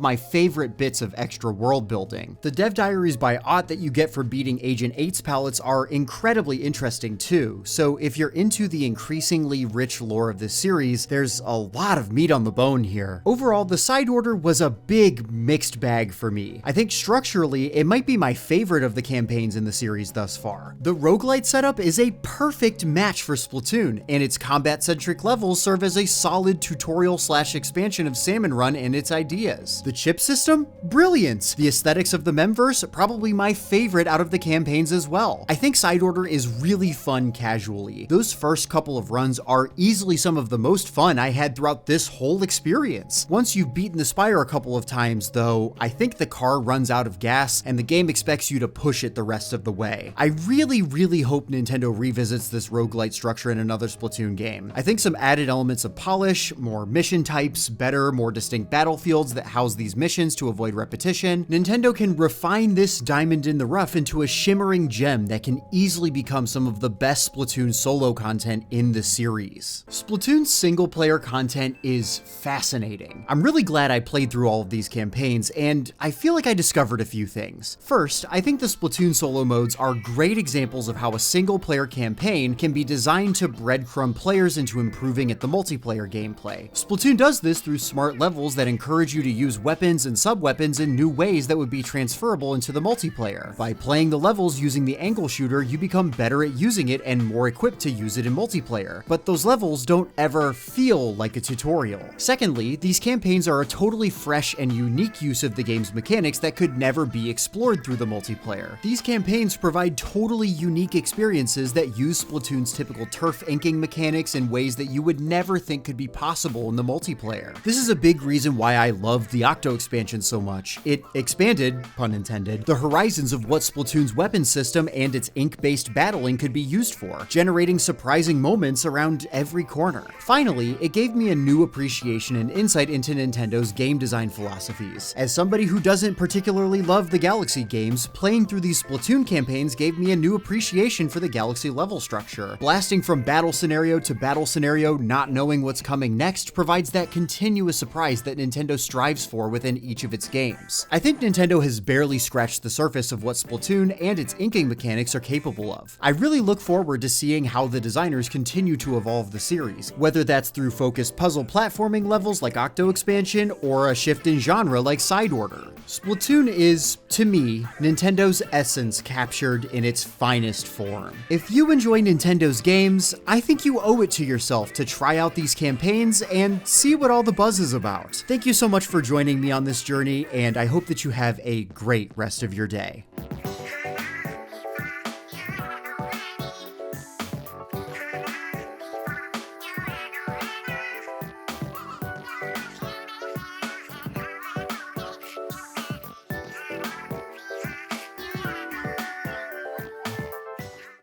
my favorite bits of extra world building. The dev diaries by Ott that you get for beating Agent 8's pallets are incredibly interesting too, so if you're into the increasingly rich lore of this series, there's a lot of meat on the bone here. Overall, the Side Order was a big mixed bag for me. I think structurally, it might be my favorite of the campaigns in the series thus far. The roguelite setup is a perfect match for Splatoon, and its combat-centric levels serve as a solid tutorial/expansion of Salmon Run and its ideas. The chip system? Brilliant! The aesthetics of the Memverse? Probably my favorite out of the campaigns as well. I think Side Order is really fun casually. Those first couple of runs are easily some of the most fun I had throughout this whole experience. Once you've beaten the Spire a couple of times though, I think the car runs out of gas and the game expects you to push it the rest of the way. I really hope Nintendo revisits this roguelite structure in another Splatoon game. I think some added elements of polish, more mission types, better, more distinct battlefields that house these missions to avoid repetition. Nintendo can refine this diamond in the rough into a shimmering gem that can easily become some of the best Splatoon solo content in the series. Splatoon's single player content is fascinating. I'm really glad I played through all of these campaigns, and I feel like I discovered a few things. First, I think the Splatoon solo modes are great examples of how a single player campaign can be designed to breadcrumb players into improving at the multiplayer gameplay. Splatoon does this through smart levels that encourage you to use weapons and sub-weapons in new ways that would be transferable into the multiplayer. By playing the levels using the angle shooter, you become better at using it and more equipped to use it in multiplayer, but those levels don't ever feel like a tutorial. Secondly, these campaigns are a totally fresh and unique use of the game's mechanics that could never be explored through the multiplayer. These campaigns provide totally unique experiences that use Splatoon's typical turf inking mechanics in ways that you would never think could be possible in the multiplayer. This is a big reason why I love the Octo Expansion so much. It expanded, pun intended, the horizons of what Splatoon's weapon system and its ink-based battling could be used for, generating surprising moments around every corner. Finally, it gave me a new appreciation and insight into Nintendo's game design philosophies. As somebody who doesn't particularly love the Galaxy games, playing through these Splatoon campaigns gave me a new appreciation for the Galaxy level structure. Blasting from battle scenario to battle scenario, not knowing what's coming next, provides that continuous surprise that Nintendo strives for within each of its games. I think Nintendo has barely scratched the surface of what Splatoon and its inking mechanics are capable of. I really look forward to seeing how the designers continue to evolve the series, whether that's through focused puzzle platforming levels like Octo Expansion or a shift in genre like Side Order. Splatoon is, to me, Nintendo's essence captured in its finest form. If you enjoy Nintendo's games, I think you owe it to yourself to try out these campaigns and see what all the buzz is about. Thank you so much for joining me on this journey, and I hope that you have a great rest of your day.